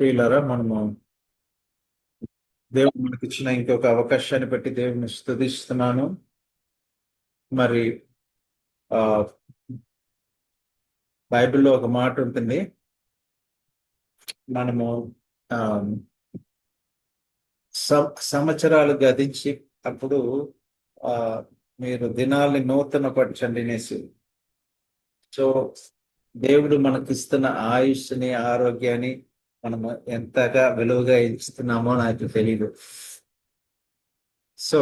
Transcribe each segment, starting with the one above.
ప్రియులారా, మనము దేవుడు మనకి ఇచ్చిన ఇంకొక అవకాశాన్ని బట్టి దేవుని స్తుతిస్తున్నాను. మరి ఆ బైబిల్లో ఒక మాట ఉంటుంది. మనము ఆ సంవత్సరాలు గతించి అప్పుడు ఆ మీరు దినాల్ని నూతన పరచండి అనేసి. సో దేవుడు మనకిస్తున్న ఆయుష్ని, ఆరోగ్యాన్ని మనము ఎంతగా విలువగా ఇస్తున్నామో నాకు తెలియదు. సో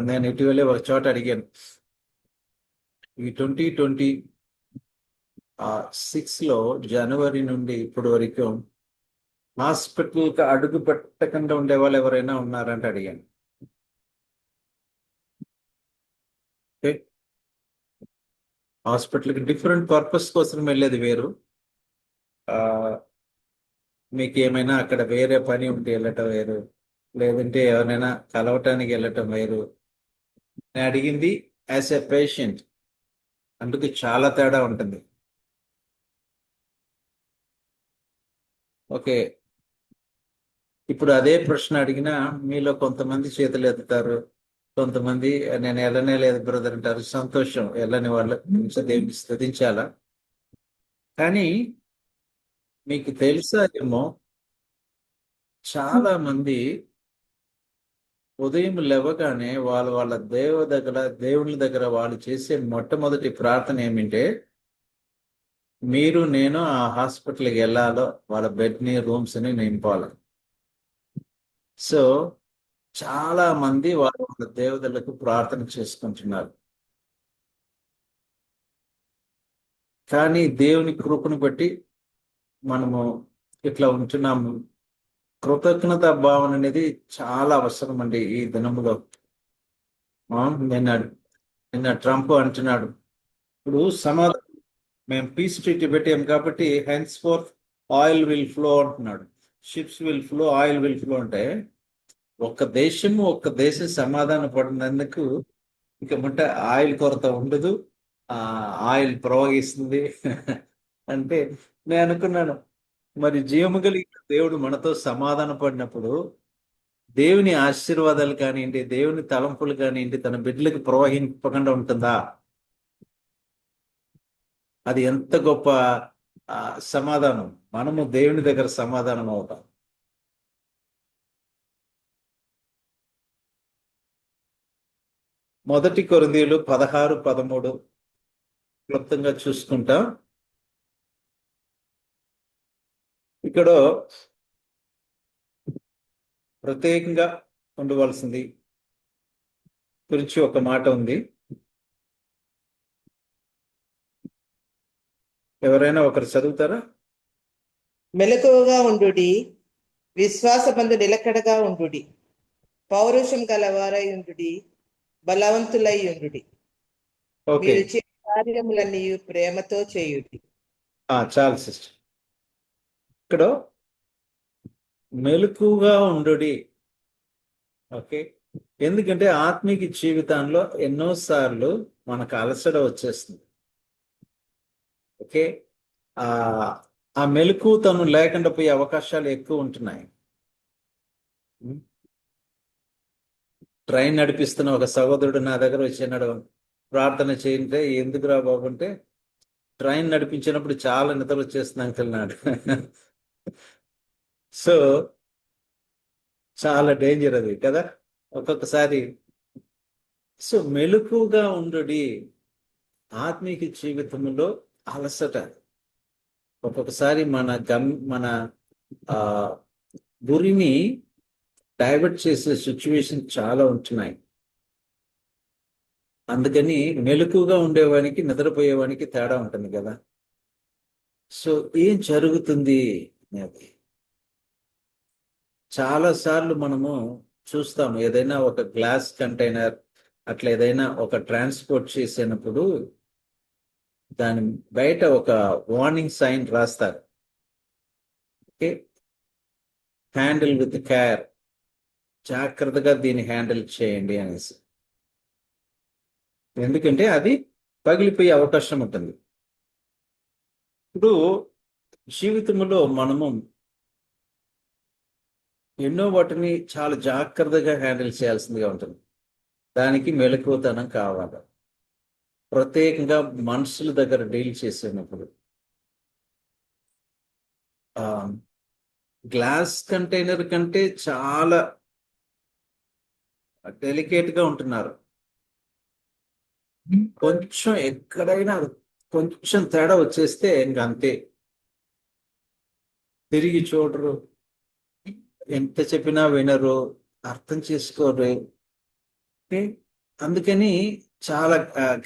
నేను ఇటీవలే ఒక చోట అడిగాను, ఈ 2026లో జనవరి నుండి ఇప్పటి వరకు హాస్పిటల్కి అడుగు పెట్టకుండా ఉండే వాళ్ళు ఎవరైనా ఉన్నారంటే అడిగాను. ఓకే, హాస్పిటల్కి డిఫరెంట్ పర్పస్ కోసం వెళ్ళేది వేరు. ఆ మీకు ఏమైనా అక్కడ వేరే పని ఉంటే వెళ్ళటం వేరు, లేదంటే ఎవరైనా కలవటానికి వెళ్ళటం వేరు. నేను అడిగింది యాజ్ ఎ పేషెంట్, అందుకు చాలా తేడా ఉంటుంది. ఓకే, ఇప్పుడు అదే ప్రశ్న అడిగినా మీలో కొంతమంది చేతులు ఎత్తుతారు, కొంతమంది నేను వెళ్ళనే లేదు బ్రదర్ అంటారు. సంతోషం, వెళ్ళని వాళ్ళ గురించి దేవుని స్తుతించాలా. కానీ మీకు తెలుసా ఏమో, చాలా మంది ఉదయం లేవగానే వాళ్ళ వాళ్ళ దేవుళ్ళ దగ్గర వాళ్ళు చేసే మొట్టమొదటి ప్రార్థన ఏమిటంటే, మీరు నేను ఆ హాస్పిటల్కి వెళ్ళాలో వాళ్ళ బెడ్ని, రూమ్స్ని నింపాలి. సో చాలా మంది వాళ్ళ వాళ్ళ దేవతలకు ప్రార్థన చేసుకుంటున్నారు. కానీ దేవుని కృపను బట్టి మనము ఇట్లా ఉంటున్నాము. కృతజ్ఞత భావన అనేది చాలా అవసరం అండి ఈ దినములో. నిన్న నిన్న ట్రంప్ అంటున్నాడు, ఇప్పుడు సమాధానం మేము పీస్ ట్రీటీ పెట్టాం కాబట్టి henceforth oil will flow అంటున్నాడు. Ships will flow, oil will flow అంటే ఒక్క దేశం సమాధాన పడినందుకు ఇక ముంట ఆయిల్ కొరత ఉండదు, ఆ ఆయిల్ ప్రవహిస్తుంది. అంటే నేను అనుకున్నాను, మరి జీవము కలిగిన దేవుడు మనతో సమాధాన పడినప్పుడు దేవుని ఆశీర్వాదాలు కానివ్వండి, దేవుని తలంపులు కానివ్వండి తన బిడ్డలకు ప్రవహింపకుండా ఉంటుందా? అది ఎంత గొప్ప సమాధానం. మనము దేవుని దగ్గర సమాధానం అవుతాం. మొదటి కొరింథీయులు 16:13 క్లుప్తంగా చూసుకుంటాం. ఇక్కడ ప్రత్యేకంగా ఉండవలసింది గురించి ఒక మాట ఉంది. ఎవరైనా ఒకరు చదువుతారా? మెలకువగా ఉండుడి, విశ్వాసమందు నిలకడగా ఉండుడి, పౌరుషం గలవారై ఉండుడి, బలవంతులై ఉండుడి. ఓకే, మీరు చే కార్యములన్నీ ప్రేమతో చేయుడి. చాలు సిస్టర్. ఇక్కడ మెలకుగా ఉండుడి. ఓకే, ఎందుకంటే ఆత్మీక జీవితంలో ఎన్నోసార్లు మనకు అలసట వచ్చేస్తుంది. ఓకే, ఆ ఆ మెలకువతనం లేకుండా పోయే అవకాశాలు ఎక్కువ ఉంటున్నాయి. ట్రైన్ నడిపిస్తున్న ఒక సహోదరుడు నా దగ్గర వచ్చినాడు, ప్రార్థన చేయంటే ఎందుకురా బాబు అంటే, ట్రైన్ నడిపించినప్పుడు చాలా నిద్ర వచ్చేస్తుంది అంటున్నాడు. సో చాలా డేంజర్ అది కదా ఒక్కొక్కసారి. సో మెలకుగా ఉండుడి. ఆత్మీక జీవితంలో అలసట ఒక్కొక్కసారి మన ఆ గురిని డైవర్ట్ చేసే సిచ్యువేషన్ చాలా ఉంటున్నాయి. అందుకని మెలకుగా ఉండేవానికి నిద్రపోయేవానికి తేడా ఉంటుంది కదా. సో ఏం జరుగుతుంది అనేది చాలా సార్లు మనము చూస్తాము. ఏదైనా ఒక గ్లాస్ కంటైనర్ అట్లా ఏదైనా ఒక ట్రాన్స్పోర్ట్ చేసినప్పుడు దాని బయట ఒక వార్నింగ్ సైన్ రాస్తారు. ఓకే, హ్యాండిల్ విత్ కేర్, జాగ్రత్తగా దీన్ని హ్యాండిల్ చేయండి అనేసి. ఎందుకంటే అది పగిలిపోయే అవకాశం ఉంటుంది. ఇప్పుడు జీవితంలో మనము ఎన్నో వాటిని చాలా జాగ్రత్తగా హ్యాండిల్ చేయాల్సిందిగా ఉంటుంది. దానికి మెలకువతనం కావాలి. ప్రత్యేకంగా మనుషుల దగ్గర డీల్ చేసేటప్పుడు గ్లాస్ కంటైనర్ కంటే చాలా డెలికేట్ గా ఉంటున్నారు. కొంచెం ఎక్కడైనా కొంచెం తేడా వచ్చేస్తే ఇంక అంతే, తిరిగి చూడరు, ఎంత చెప్పినా వినరు, అర్థం చేసుకోరు. ఓకే? అందుకని చాలా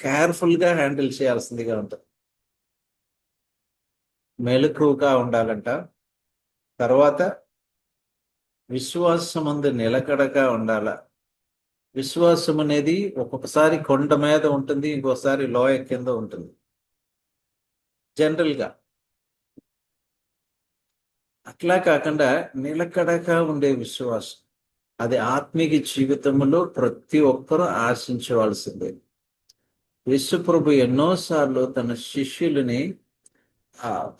కేర్ఫుల్ గా హ్యాండిల్ చేయాల్సిందిగా ఉంటుంది. మెలకువగా ఉండాలంట. తర్వాత విశ్వాసమందు నిలకడగా ఉండాల. విశ్వాసం అనేది ఒక్కొక్కసారి కొండ మీద ఉంటుంది, ఇంకోసారి లోయ కింద ఉంటుంది. జనరల్ గా అట్లా కాకుండా నిలకడగా ఉండే విశ్వాసం, అది ఆత్మీయ జీవితంలో ప్రతి ఒక్కరూ ఆశించవలసిందే. యేసుప్రభు ఎన్నోసార్లు తన శిష్యులని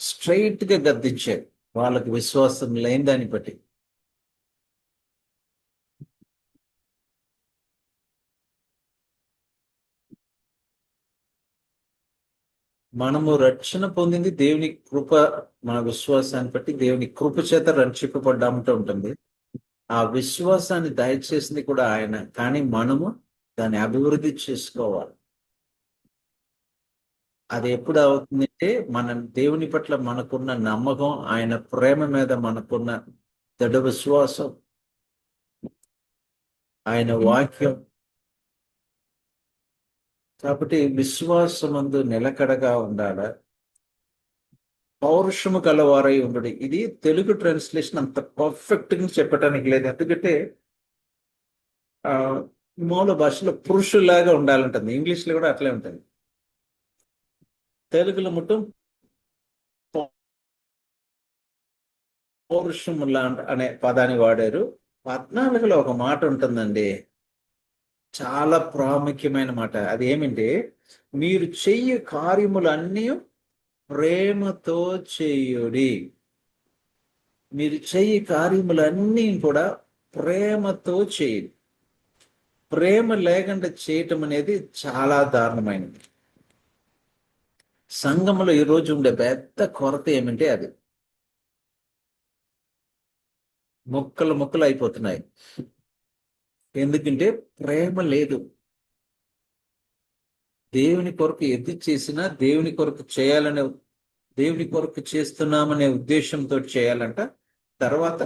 స్ట్రైట్ గా గద్దించారు, వాళ్ళకి విశ్వాసం లేని దాన్ని బట్టి. మనము రక్షణ పొందింది దేవుని కృప, మన విశ్వాసాన్ని బట్టి దేవుని కృప చేత రక్షింపబడ్డామంటూ ఉంటుంది. ఆ విశ్వాసాన్ని దయచేసింది కూడా ఆయన, కానీ మనము దాన్ని అభివృద్ధి చేసుకోవాలి. అది ఎప్పుడు అవుతుందంటే మన దేవుని పట్ల మనకున్న నమ్మకం, ఆయన ప్రేమ మీద మనకున్న దృఢ విశ్వాసం, ఆయన వాక్యం. కాబట్టి విశ్వాసమందు నిలకడగా ఉండాలి. పౌరుషము గలవారై ఉండడు. ఇది తెలుగు ట్రాన్స్లేషన్ అంత పర్ఫెక్ట్ గా చెప్పడానికి లేదు, ఎందుకంటే మూల భాషలో పురుషులాగా ఉండాలంటుంది, ఇంగ్లీష్ లో కూడా అట్లే ఉంటుంది. తెలుగులో మొత్తం పౌరుషములా అనే పదాన్ని వాడారు. 14లో ఒక మాట ఉంటుందండి, చాలా ప్రాముఖ్యమైన మాట. అది ఏమిటంటే, మీరు చెయ్యి కార్యములన్నీ ప్రేమతో చేయుడి. మీరు చెయ్యి కార్యములన్నీ కూడా ప్రేమతో చేయండి. ప్రేమ లేకుండా చేయటం అనేది చాలా దారుణమైనది. సంఘంలో ఈరోజు ఉండే పెద్ద కొరత ఏమంటే అది, ముక్కలు ముక్కలు అయిపోతున్నాయి. ఎందుకంటే ప్రేమ లేదు. దేవుని కొరకు ఎది చేసినా దేవుని కొరకు చేయాలనే, దేవుని కొరకు చేస్తున్నామనే ఉద్దేశంతో చేయాలంట. తర్వాత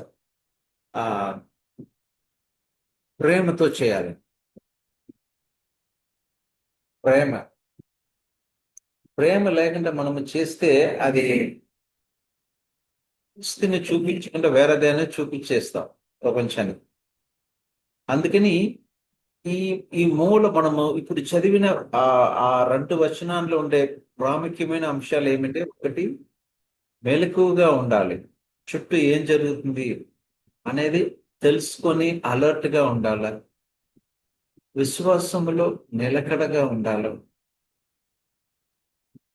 ఆ ప్రేమతో చేయాలి. ప్రేమ లేకుండా మనము చేస్తే అది స్థితిని చూపించకుండా వేరేదైనా చూపించేస్తాం ప్రపంచానికి. అందుకని ఈ ఈ మూల మనము ఇప్పుడు చదివిన ఆ 2 వచనాల్లో ఉండే ప్రాముఖ్యమైన అంశాలు ఏమిటంటే, ఒకటి మెలకువగా ఉండాలి, చుట్టూ ఏం జరుగుతుంది అనేది తెలుసుకొని అలర్ట్ గా ఉండాలి. విశ్వాసములో నిలకడగా ఉండాలి.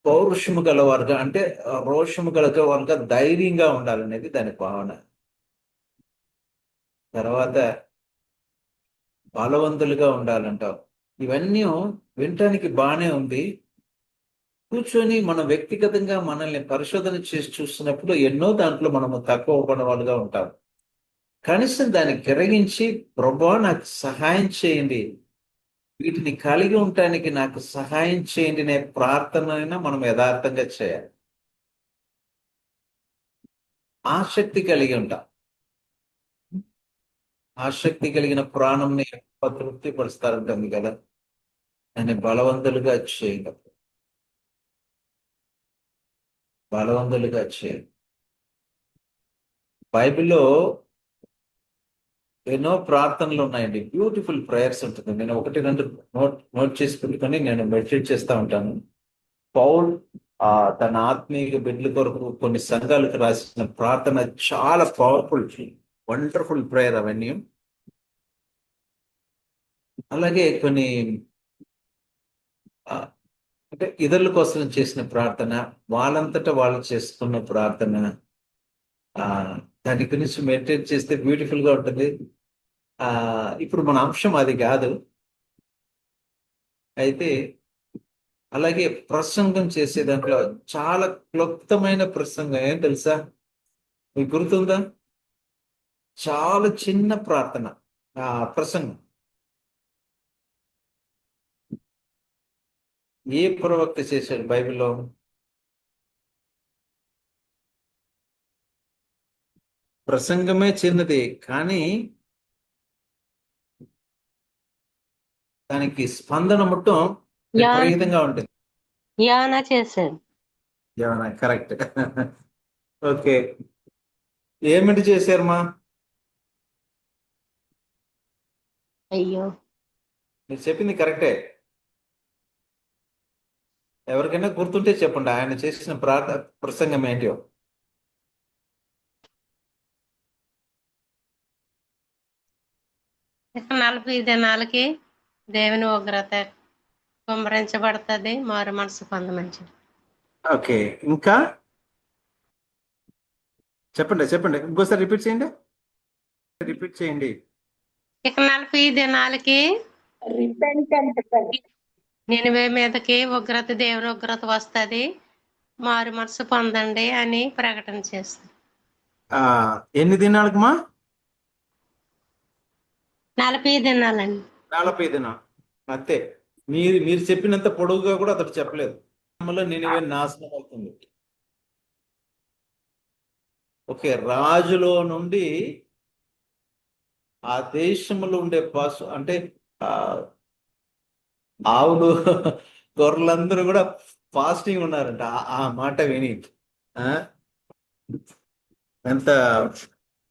పౌరుషము గలవారుగా అంటే రోషము గలవారుగా ధైర్యంగా ఉండాలనేది దాని భావన. తర్వాత బలవంతులుగా ఉండాలంటావు. ఇవన్నీ వినటానికి బాగానే ఉంది. కూర్చొని మనం వ్యక్తిగతంగా మనల్ని పరిశోధన చేసి చూస్తున్నప్పుడు ఎన్నో దాంట్లో మనము తక్కువ పడిన వాళ్ళుగా ఉంటాం. కనీసం దాన్ని గ్రహించి, ప్రభువా నాకు సహాయం చేయండి, వీటిని కలిగి ఉండటానికి నాకు సహాయం చేయండి అనే ప్రార్థనైనా మనం యథార్థంగా చేయాలి. ఆసక్తి కలిగి ఉంటాం. ఆసక్తి కలిగిన ప్రాణంని తృప్తి పరుస్తారంటుంది కదా, అని బలవంతులుగా చేయండి. బలవంతులుగా చేయండి. బైబిల్లో ఎన్నో ప్రార్థనలు ఉన్నాయండి, బ్యూటిఫుల్ ప్రేయర్స్ ఉంటుంది. నేను 1-2 నోట్ చేసి పెట్టుకొని నేను మెడిటేట్ చేస్తూ ఉంటాను. పౌల్ తన ఆత్మీయ బిడ్డల కొరకు కొన్ని సంఘాలకు రాసిన ప్రార్థన చాలా పవర్ఫుల్, వండర్ఫుల్ ప్రేయర్ అవన్నీ. అలాగే కొన్ని అంటే ఇతరుల కోసం చేసిన ప్రార్థన, వాళ్ళంతటా వాళ్ళు చేసుకున్న ప్రార్థన, దాని గురించి మెడిటేట్ చేస్తే బ్యూటిఫుల్ గా ఉంటుంది. ఇప్పుడు మన అంశం అది కాదు. అయితే అలాగే ప్రసంగం చేసే దాంట్లో చాలా క్లుప్తమైన ప్రసంగం ఏం తెలుసా? మీకు గుర్తుందా? చాలా చిన్న ప్రార్థన ప్రసంగం. ఏ ప్రవక్త చేశాడు బైబిల్లో? ప్రసంగమే చిన్నది, కానీ దానికి స్పందన మొత్తం విపరీతంగా ఉంటుంది. యానా చేశాడు. ఏమన్నా కరెక్ట్. ఓకే, ఏమిటి చేశారమ్మా? అయ్యో, మీరు చెప్పింది కరెక్టే. ఎవరికైనా గుర్తుంటే చెప్పండి, ఆయన చేసిన ప్రసంగం ఏంటో. ఇక 40 దినాలకి దేవుని ఉగ్రత కుమ్మరించబడుతుంది, మారు మనసు పొందమంచిది. ఓకే, ఇంకా చెప్పండి చెప్పండి, ఇంకోసారి రిపీట్ చేయండి. ఇక 40 దినాలకి నినివే మీదకి దేవుని ఉగ్రత వస్తుంది, మారు మనసు పొందండి అని ప్రకటన చేస్తుంది. ఎన్ని దినాలకుమా? 40 దినాలండి. 40 దినాలు అంతే. మీరు చెప్పినంత పొడవుగా కూడా అతడు చెప్పలేదు. నినివే నాశనం అవుతుంది. ఓకే, రాజులో నుండి ఆ దేశంలో ఉండే అంటే ఆ ఆవులు గొర్రెలందరూ కూడా ఫాస్టింగ్ ఉన్నారంట ఆ మాట విని. ఎంత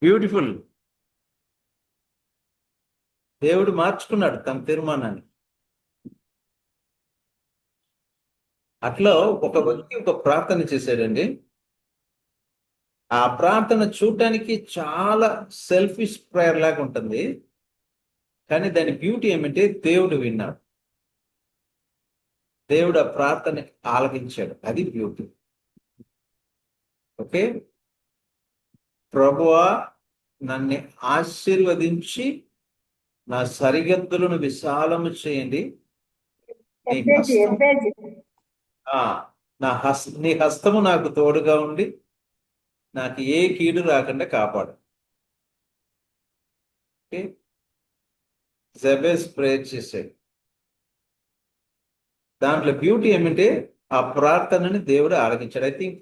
బ్యూటిఫుల్! దేవుడు మార్చుకున్నాడు తన తీర్మానాన్ని. అట్లా ఒక వ్యక్తి ఒక ప్రార్థన చేశాడండి. ఆ ప్రార్థన చూడటానికి చాలా సెల్ఫిష్ ప్రేయర్ లాగా ఉంటుంది, కానీ దాని బ్యూటీ ఏమంటే దేవుడు విన్నాడు, దేవుడు ఆ ప్రార్థన ఆలకించాడు. అది బ్యూటీ. ఓకే, ప్రభువా నన్ను ఆశీర్వదించి నా సరిహద్దులను విశాలము చేయండి, నీ హస్తము నాకు తోడుగా ఉండి నాకు ఏ కీడు రాకుండా కాపాడు. ఓకే, జబేస్ ప్రేయర్ చేశాడు. దాంట్లో బ్యూటీ ఏమంటే ఆ ప్రార్థనని దేవుడు ఆలకించాడు. ఐ థింక్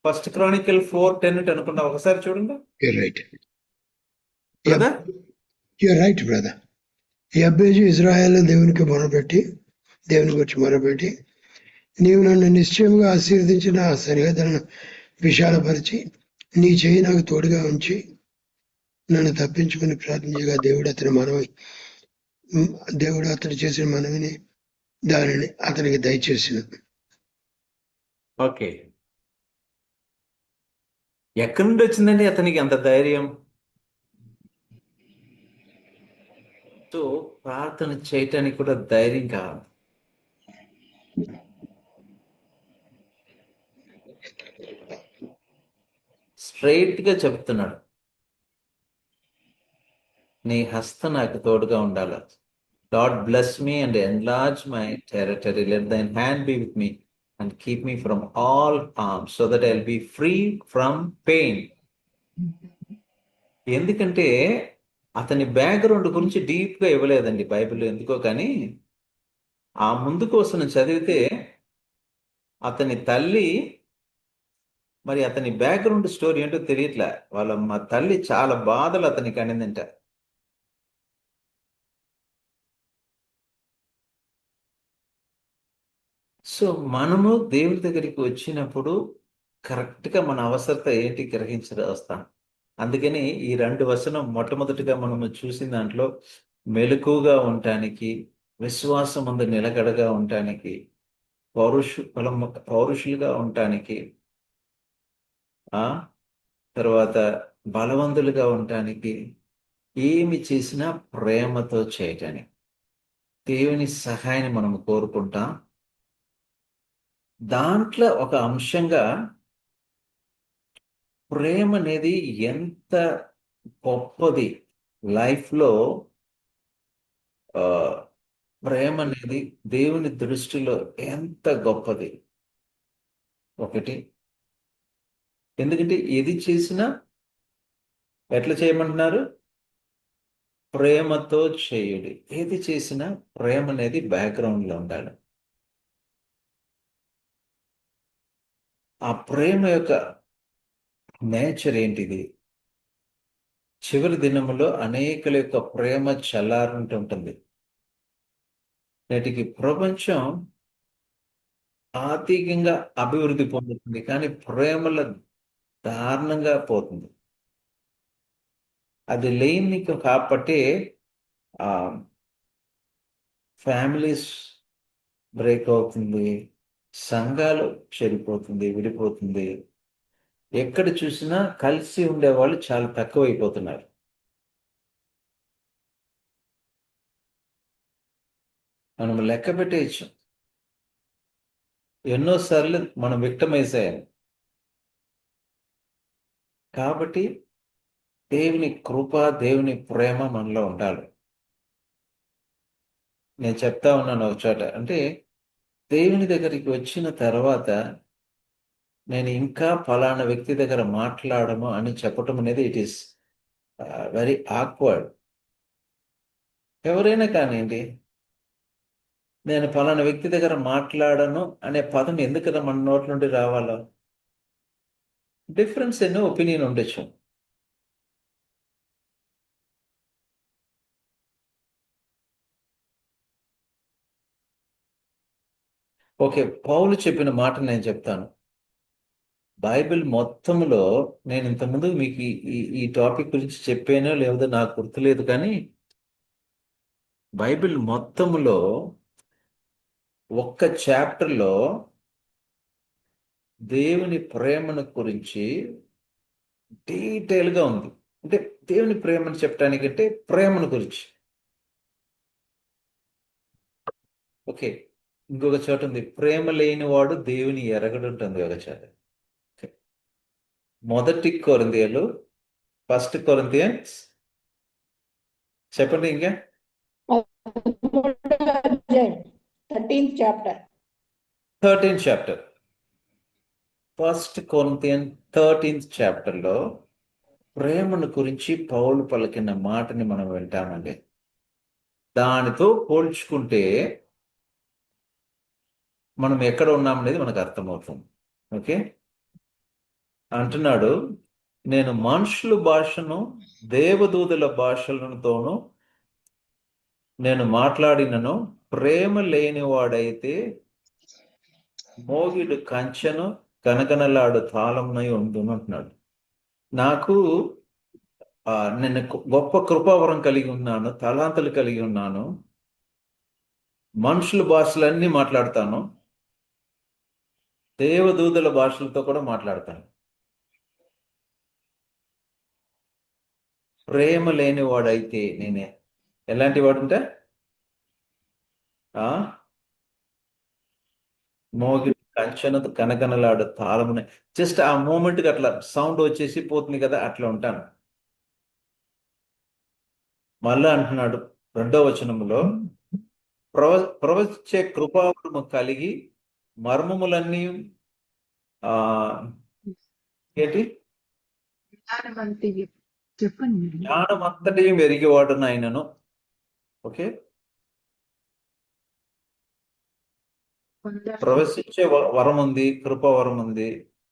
1 Chronicles 4:10 అనుకున్నా, ఒకసారి చూడండి. Right brother. యబ్బేజు ఇజ్రాయేల్ దేవునికి గురించి మొరపెట్టి, నీవు నన్ను నిశ్చయంగా ఆశీర్వదించిన ఆ సరిహద్దులను విశాలపరిచి నీ చేయి నాకు తోడుగా ఉంచి నన్ను తప్పించుకుని ప్రార్థించగా దేవుడు అతడు చేసిన మనవిని దానిని అతనికి దయచేసిన. ఓకే, ఎక్కడి నుండి వచ్చిందండి అతనికి అంత ధైర్యం? సో ప్రార్థన చేయటానికి కూడా ధైర్యం కావాలి. స్ట్రైట్ గా చెప్తున్నాడు, నీ హస్తం నాకు తోడుగా ఉండాలి. Lord bless me and enlarge my territory. Let thine hand be with me and keep me from all harm so that I'll be free from pain. ఎందుకంటే అతని బ్యాక్గ్రౌండ్ గురించి డీప్ గా ఇవ్వలేదండి బైబిల్, ఎందుకో. కానీ ఆ ముందు కోసం చదివితే అతని తల్లి, మరి అతని బ్యాక్గ్రౌండ్ స్టోరీ ఏంటో తెలియట్లే. మా తల్లి చాలా బాధలు అతనికి అనిందంట. సో మనము దేవుడి దగ్గరికి వచ్చినప్పుడు కరెక్ట్గా మన అవసరత ఏంటి గ్రహించి వస్తాం. అందుకని ఈ 2 వచనం మొట్టమొదటిగా మనము చూసిన దాంట్లో మెలకుగా ఉండటానికి, విశ్వాసం ముందు నిలకడగా ఉండటానికి, పౌరుషులుగా ఉండటానికి, తర్వాత బలవంతులుగా ఉండటానికి, ఏమి చేసినా ప్రేమతో చేయటానికి దేవుని సహాయాన్ని మనం కోరుకుంటాం. దాంట్లో ఒక అంశంగా ప్రేమ అనేది ఎంత గొప్పది లైఫ్లో. ప్రేమ అనేది దేవుని దృష్టిలో ఎంత గొప్పది. ఒకటి, ఎందుకంటే ఏది చేసినా ఎట్లా చేయమంటున్నారు? ప్రేమతో చేయుడి. ఏది చేసినా ప్రేమ అనేది బ్యాక్గ్రౌండ్లో ఉండాలి. ఆ ప్రేమ యొక్క నేచర్ ఏంటిది? చివరి దినములో అనేకుల యొక్క ప్రేమ చల్లారుంటుంటుంది. నేటికి ప్రపంచం ఆర్థికంగా అభివృద్ధి పొందుతుంది, కానీ ప్రేమల దారుణంగా పోతుంది. అది లేని కాబట్టి ఫ్యామిలీస్ బ్రేక్ అవుతుంది, సంఘాలు చెడిపోతుంది, విడిపోతుంది. ఎక్కడ చూసినా కలిసి ఉండేవాళ్ళు చాలా తక్కువైపోతున్నారు. మనం లెక్క పెట్టేయచ్చు ఎన్నోసార్లు మనం విక్టమైజ్ అయ్యాం. కాబట్టి దేవుని కృప, దేవుని ప్రేమ మనలో ఉండాలి. నేను చెప్తా ఉన్నాను ఒక చోట, అంటే దేవుని దగ్గరికి వచ్చిన తర్వాత నేను ఇంకా ఫలానా వ్యక్తి దగ్గర మాట్లాడము అని చెప్పటం అనేది ఇట్ ఈస్ వెరీ ఆక్వర్డ్. ఎవరైనా కానివ్వండి, నేను ఫలానా వ్యక్తి దగ్గర మాట్లాడను అనే పదం ఎందుకు మన నోటి నుండి రావాలో? డిఫరెన్స్ ఎన్నో ఒపీనియన్ ఉండొచ్చు. ఓకే, పౌలు చెప్పిన మాట నేను చెప్తాను. బైబిల్ మొత్తంలో నేను ఇంతకుముందు మీకు ఈ టాపిక్ గురించి చెప్పానో లేదో నాకు గుర్తులేదు, కానీ బైబిల్ మొత్తంలో ఒక్క చాప్టర్లో దేవుని ప్రేమను గురించి డీటెయిల్గా ఉంది. అంటే దేవుని ప్రేమను చెప్పడానికంటే ప్రేమను గురించి. ఓకే, ఇంకొక చోట ఉంది, ప్రేమ లేనివాడు దేవుని ఎరగడు ఉంటుంది ఒక చోట. మొదటి కొరింథీయులు, 1 Corinthians చెప్పండి ఇంకా 13th chapter. 13th chapter. 1 Corinthians 13th chapter లో ప్రేమను గురించి పౌలు పలికిన మాటని మనం వింటామండి. దానితో పోల్చుకుంటే మనం ఎక్కడ ఉన్నామనేది మనకు అర్థమవుతుంది. ఓకే, అంటున్నాడు, నేను మనుషుల భాషను దేవదూతల భాషలతోనూ నేను మాట్లాడినను ప్రేమ లేనివాడైతే మోగిడు కంచెను కనకనలాడు తాళంనై ఉండును అంటున్నాడు. నాకు నేను గొప్ప కృపావరం కలిగి ఉన్నాను, తలాంతులు కలిగి ఉన్నాను, మనుషుల భాషలన్నీ మాట్లాడతాను, దేవదూతల భాషలతో కూడా మాట్లాడతాను. ప్రేమ లేనివాడైతే నేనే ఎలాంటి వాడుంటా? మోగి కంచెను కనకనలాడు తాళమునే. జస్ట్ ఆ మూమెంట్కి అట్లా సౌండ్ వచ్చేసి పోతుంది కదా, అట్లా ఉంటాను. మళ్ళా అంటున్నాడు 2వ వచనంలో, ప్రవచించే కృపావరము కలిగి మర్మములన్నీ ఏంటి జ్ఞానమంతటి మెరిగివాడు నాయనను. ఓకే, ప్రవశించే వరం ఉంది, కృపావరం ఉంది,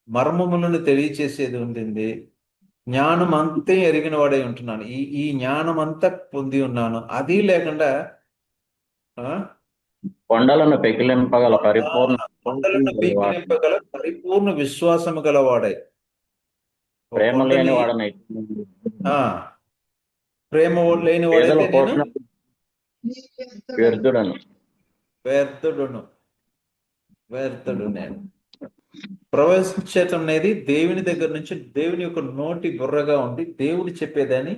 మర్మములను తెలియచేసేది ఉంటుంది, జ్ఞానం అంతే ఎరిగిన వాడే ఉంటున్నాను. ఈ జ్ఞానం అంతా పొంది ఉన్నాను. అది లేకుండా కొండలను పెకిలింపగల పరిపూర్ణ విశ్వాసము గలవాడై. ప్రేమ లేని వాడనై ప్రేమ లేని వాడైతే వ్యర్థుడు నేను. ప్రవేశించటం అనేది దేవుని దగ్గర నుంచి, దేవుని యొక్క నోటి బుర్రగా ఉండి దేవుడు చెప్పేదాన్ని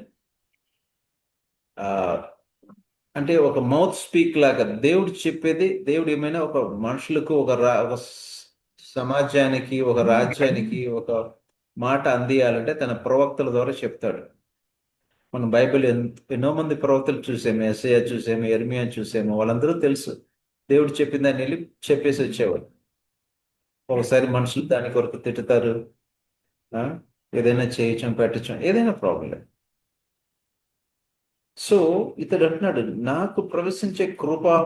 అంటే ఒక మౌత్ స్పీక్ లాగా దేవుడు చెప్పేది. దేవుడు ఏమైనా ఒక మనుషులకు, ఒక సమాజానికి, ఒక రాజ్యానికి, ఒక మాట అందియాలంటే తన ప్రవక్తల ద్వారా చెప్తాడు. మనం బైబిల్ ఎన్నో మంది ప్రవక్తలు చూసాము, యెషయా చూసాము, యెర్మీయా చూసాము. వాళ్ళందరూ తెలుసు దేవుడు చెప్పిన దాన్ని వెళ్ళి చెప్పేసి వచ్చేవాడు. ఒకసారి మనుషులు దాని కొరకు తిట్టుతారు, ఏదైనా చేయటం పెట్టడం ఏదైనా ప్రాబ్లం లేదు. సో ఇతడు అంటున్నాడు, నాకు ప్రవేశించే కృపా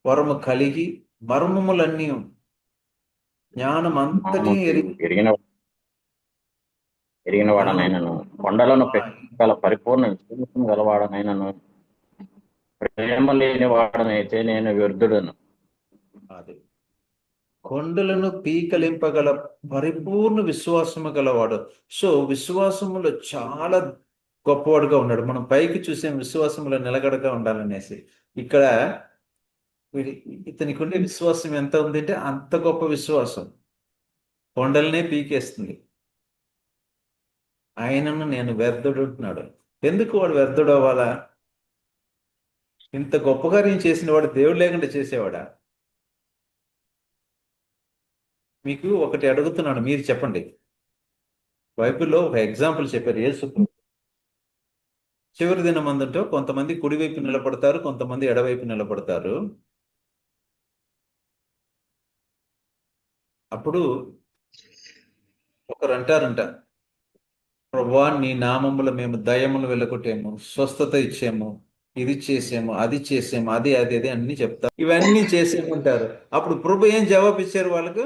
వరము కలిగి మర్మములన్నీ జ్ఞానం అంతటి ఎరిగిన వాడనైనను కొండలను గల పరిపూర్ణ విశ్వాసం గలవాడనైనను ప్రేమ లేని వాడనైతే నేను వ్యర్థుడను. అది కొండలను పీకలింపగల పరిపూర్ణ విశ్వాసము గలవాడు. సో విశ్వాసములో చాలా గొప్పవాడుగా ఉన్నాడు. మనం పైకి చూసే విశ్వాసములో నిలకడగా ఉండాలనేసి, ఇక్కడ ఇతనికి ఉండే విశ్వాసం ఎంత ఉంది అంటే అంత గొప్ప విశ్వాసం, కొండలనే పీకేస్తుంది. ఆయనను నేను వ్యర్థుడు అంటున్నాడు. ఎందుకు వాడు వ్యర్థుడు అవ్వాలా? ఇంత గొప్ప కార్యం చేసిన వాడు దేవుడు లేకుండా చేసేవాడా? మీకు ఒకటి అడుగుతున్నాను, మీరు చెప్పండి. బైబిల్లో ఒక ఎగ్జాంపుల్ చెప్పారు. యేసు చివరి దినం అందుంటో కొంతమంది కుడివైపు నిలబడతారు, కొంతమంది ఎడవైపు నిలబడతారు. అప్పుడు ఒకరు అంటారంట, ప్రభువా నీ నామములో మేము దయ్యములు వెళ్ళగొట్టాము, స్వస్థత ఇచ్చాము, ఇది చేసాము, అది చేసాము, అది అన్ని చెప్తారు, ఇవన్నీ చేసేమంటారు. అప్పుడు ప్రభు ఏం జవాబు ఇచ్చారు వాళ్ళకు?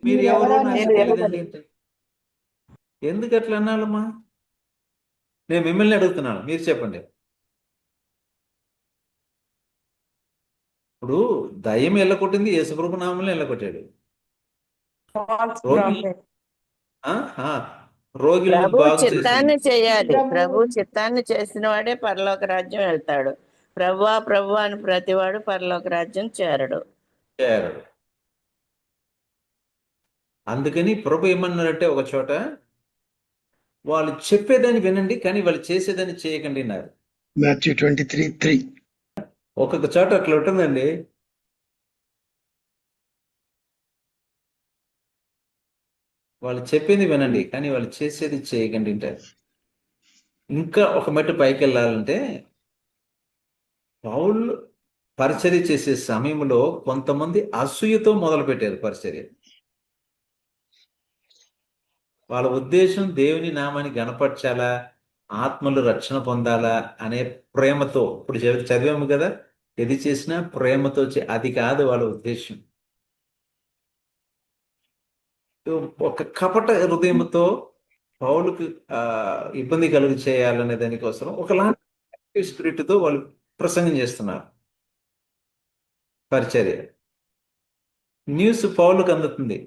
మీరు ఎవరో నాకు తెలియదండి. ఎందుకు అట్లా అన్నాలమ్మా? నేను మిమ్మల్ని అడుగుతున్నాను, మీరు చెప్పండి. ఇప్పుడు దయ్యం వెళ్ళగొట్టింది యేసుప్రభు నామంలో వెళ్ళగొట్టాడు. రోగిని ప్రభు చిత్తాన్ని చేయాలి. ప్రభు చిత్తాన్ని చేసిన వాడే పరలోక రాజ్యం వెళ్తాడు. ప్రభు అని ప్రతివాడు పరలోక రాజ్యం చేరడు. అందుకని ప్రభు ఏమన్నారంటే ఒక చోట, వాళ్ళు చెప్పేదాన్ని వినండి కానీ వాళ్ళు చేసేదాన్ని చేయకండి అన్నారు. Matthew 23:3. ఒక్కొక్క చోట అట్లా ఉంటుందండి. వాళ్ళు చెప్పింది వినండి కానీ వాళ్ళు చేసేది చేయకండి అంటారు. ఇంకా ఒక మెట్టు పైకి వెళ్ళాలంటే, పౌలు పరిచర్య చేసే సమయంలో కొంతమంది అసూయతో మొదలు పెట్టారు పరిచర్య. వాళ్ళ ఉద్దేశం దేవుని నామాన్ని గణపరచాలా, ఆత్మలు రక్షణ పొందాలా అనే ప్రేమతో. ఇప్పుడు చదివాము కదా, ఏది చేసినా ప్రేమతో అది కాదు వాళ్ళ ఉద్దేశం. ఒక కపట హృదయంతో పౌలుకు ఇబ్బంది కలుగు చేయాలనే దానికోసం ఒకలాంటి స్పిరిట్తో వాళ్ళు ప్రసంగం చేస్తున్నారు. పరిచర్య న్యూస్ పౌలుకు అందుతుంది.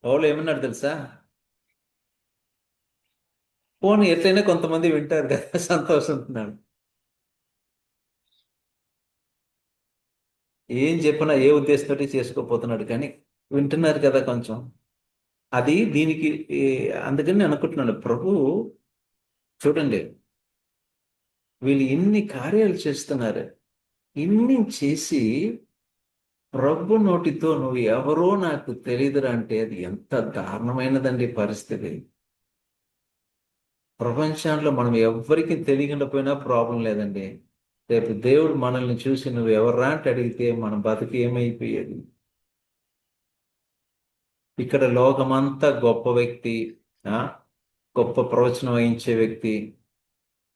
పౌలు ఏమన్నాడు తెలుసా? పోనీ ఎట్లయినా కొంతమంది వింటారు కదా, సంతోషిస్తున్నాడు. ఏం చెప్పినా ఏ ఉద్దేశంతో చేసుకోపోతున్నాడు కానీ వింటున్నారు కదా కొంచెం. అది దీనికి అందుకని నేను అనుకుంటున్నాను, ప్రభు చూడండి వీళ్ళు ఇన్ని కార్యాలు చేస్తున్నారు, ఇన్ని చేసి ప్రభు నోటితో నువ్వు ఎవరో నాకు తెలియదురా అంటే అది ఎంత దారుణమైనదండి పరిస్థితి. ప్రపంచంలో మనం ఎవ్వరికి తెలియకుండా పోయినా ప్రాబ్లం లేదండి. రేపు దేవుడు మనల్ని చూసి నువ్వు ఎవర్రా అంటే అడిగితే మన బతుకు ఏమైపోయేది? ఇక్కడ లోకమంతా గొప్ప వ్యక్తి, గొప్ప ప్రవచనం వహించే వ్యక్తి,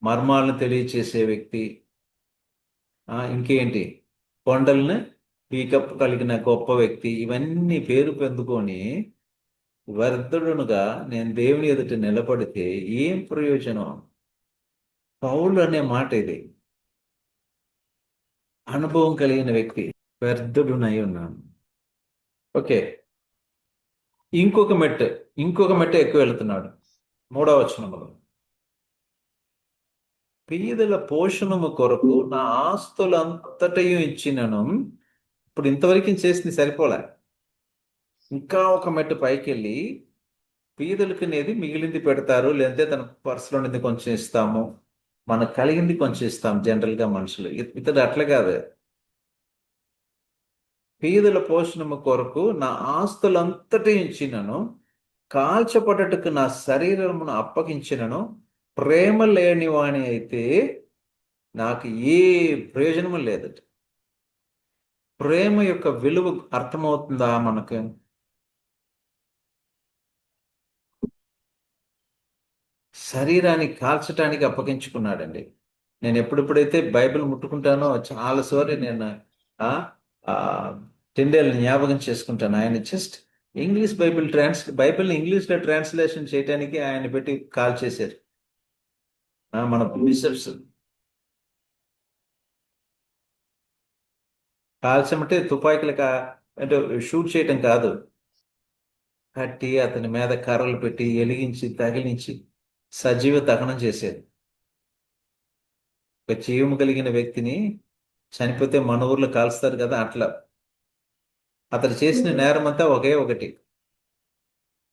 మర్మాలను తెలియచేసే వ్యక్తి, ఇంకేంటి కొండల్ని పీకప్ కలిగిన గొప్ప వ్యక్తి, ఇవన్నీ పేరు పొందుకొని వ్యర్థుడునుగా నేను దేవుని ఎదుట నిలబడితే ఏం ప్రయోజనం? పౌలు అనే మాట ఇది. అనుభవం కలిగిన వ్యక్తి, వ్యర్థుడునై ఉన్నాను. ఓకే, ఇంకొక మెట్టు ఎక్కువ వెళుతున్నాడు. 3వ వచనములో, పేదల పోషణము కొరకు నా ఆస్తులంతటయు ఇచ్చినను. ఇప్పుడు ఇంతవరకు చేసింది సరిపోలే, ఇంకా ఒక మెట్టు పైకి వెళ్ళి పేదలకు అనేది మిగిలింది పెడతారు, లేదంటే తన పర్సులో అనేది కొంచెం ఇస్తాము, మనకు కలిగింది కొంచెం ఇస్తాం జనరల్గా మనుషులు. ఇతడు అట్లా కాదు. పేదల పోషణము కొరకు నా ఆస్తులంతటి ఇచ్చినను కాల్చబడటకు నా శరీరమును అప్పగించినను ప్రేమ లేని వాని అయితే నాకు ఏ ప్రయోజనము లేదు. ప్రేమ యొక్క విలువ అర్థమవుతుందా మనకు? శరీరాన్ని కాల్చడానికి అప్పగించుకున్నాడండి. నేను ఎప్పుడెప్పుడైతే బైబిల్ ముట్టుకుంటానో చాలా సార్లు నేను టిండేల్ని జ్ఞాపకం చేసుకుంటాను. ఆయన జస్ట్ ఇంగ్లీష్ బైబిల్ని ఇంగ్లీష్లో ట్రాన్స్లేషన్ చేయడానికి ఆయన పెట్టి కాల్ చేశారు మన బిషప్స్. కాల్చమంటే తుపాకీలు అంటే షూట్ చేయటం కాదు, కట్టి అతని మీద కర్రలు పెట్టి ఎలిగించి తగిలించి సజీవ దహనం చేశారు. ఒక జీవము కలిగిన వ్యక్తిని చనిపోతే మన ఊర్లో కాల్స్తారు కదా, అట్లా అతను చేసిన నేరం అంతా ఒకే ఒకటి,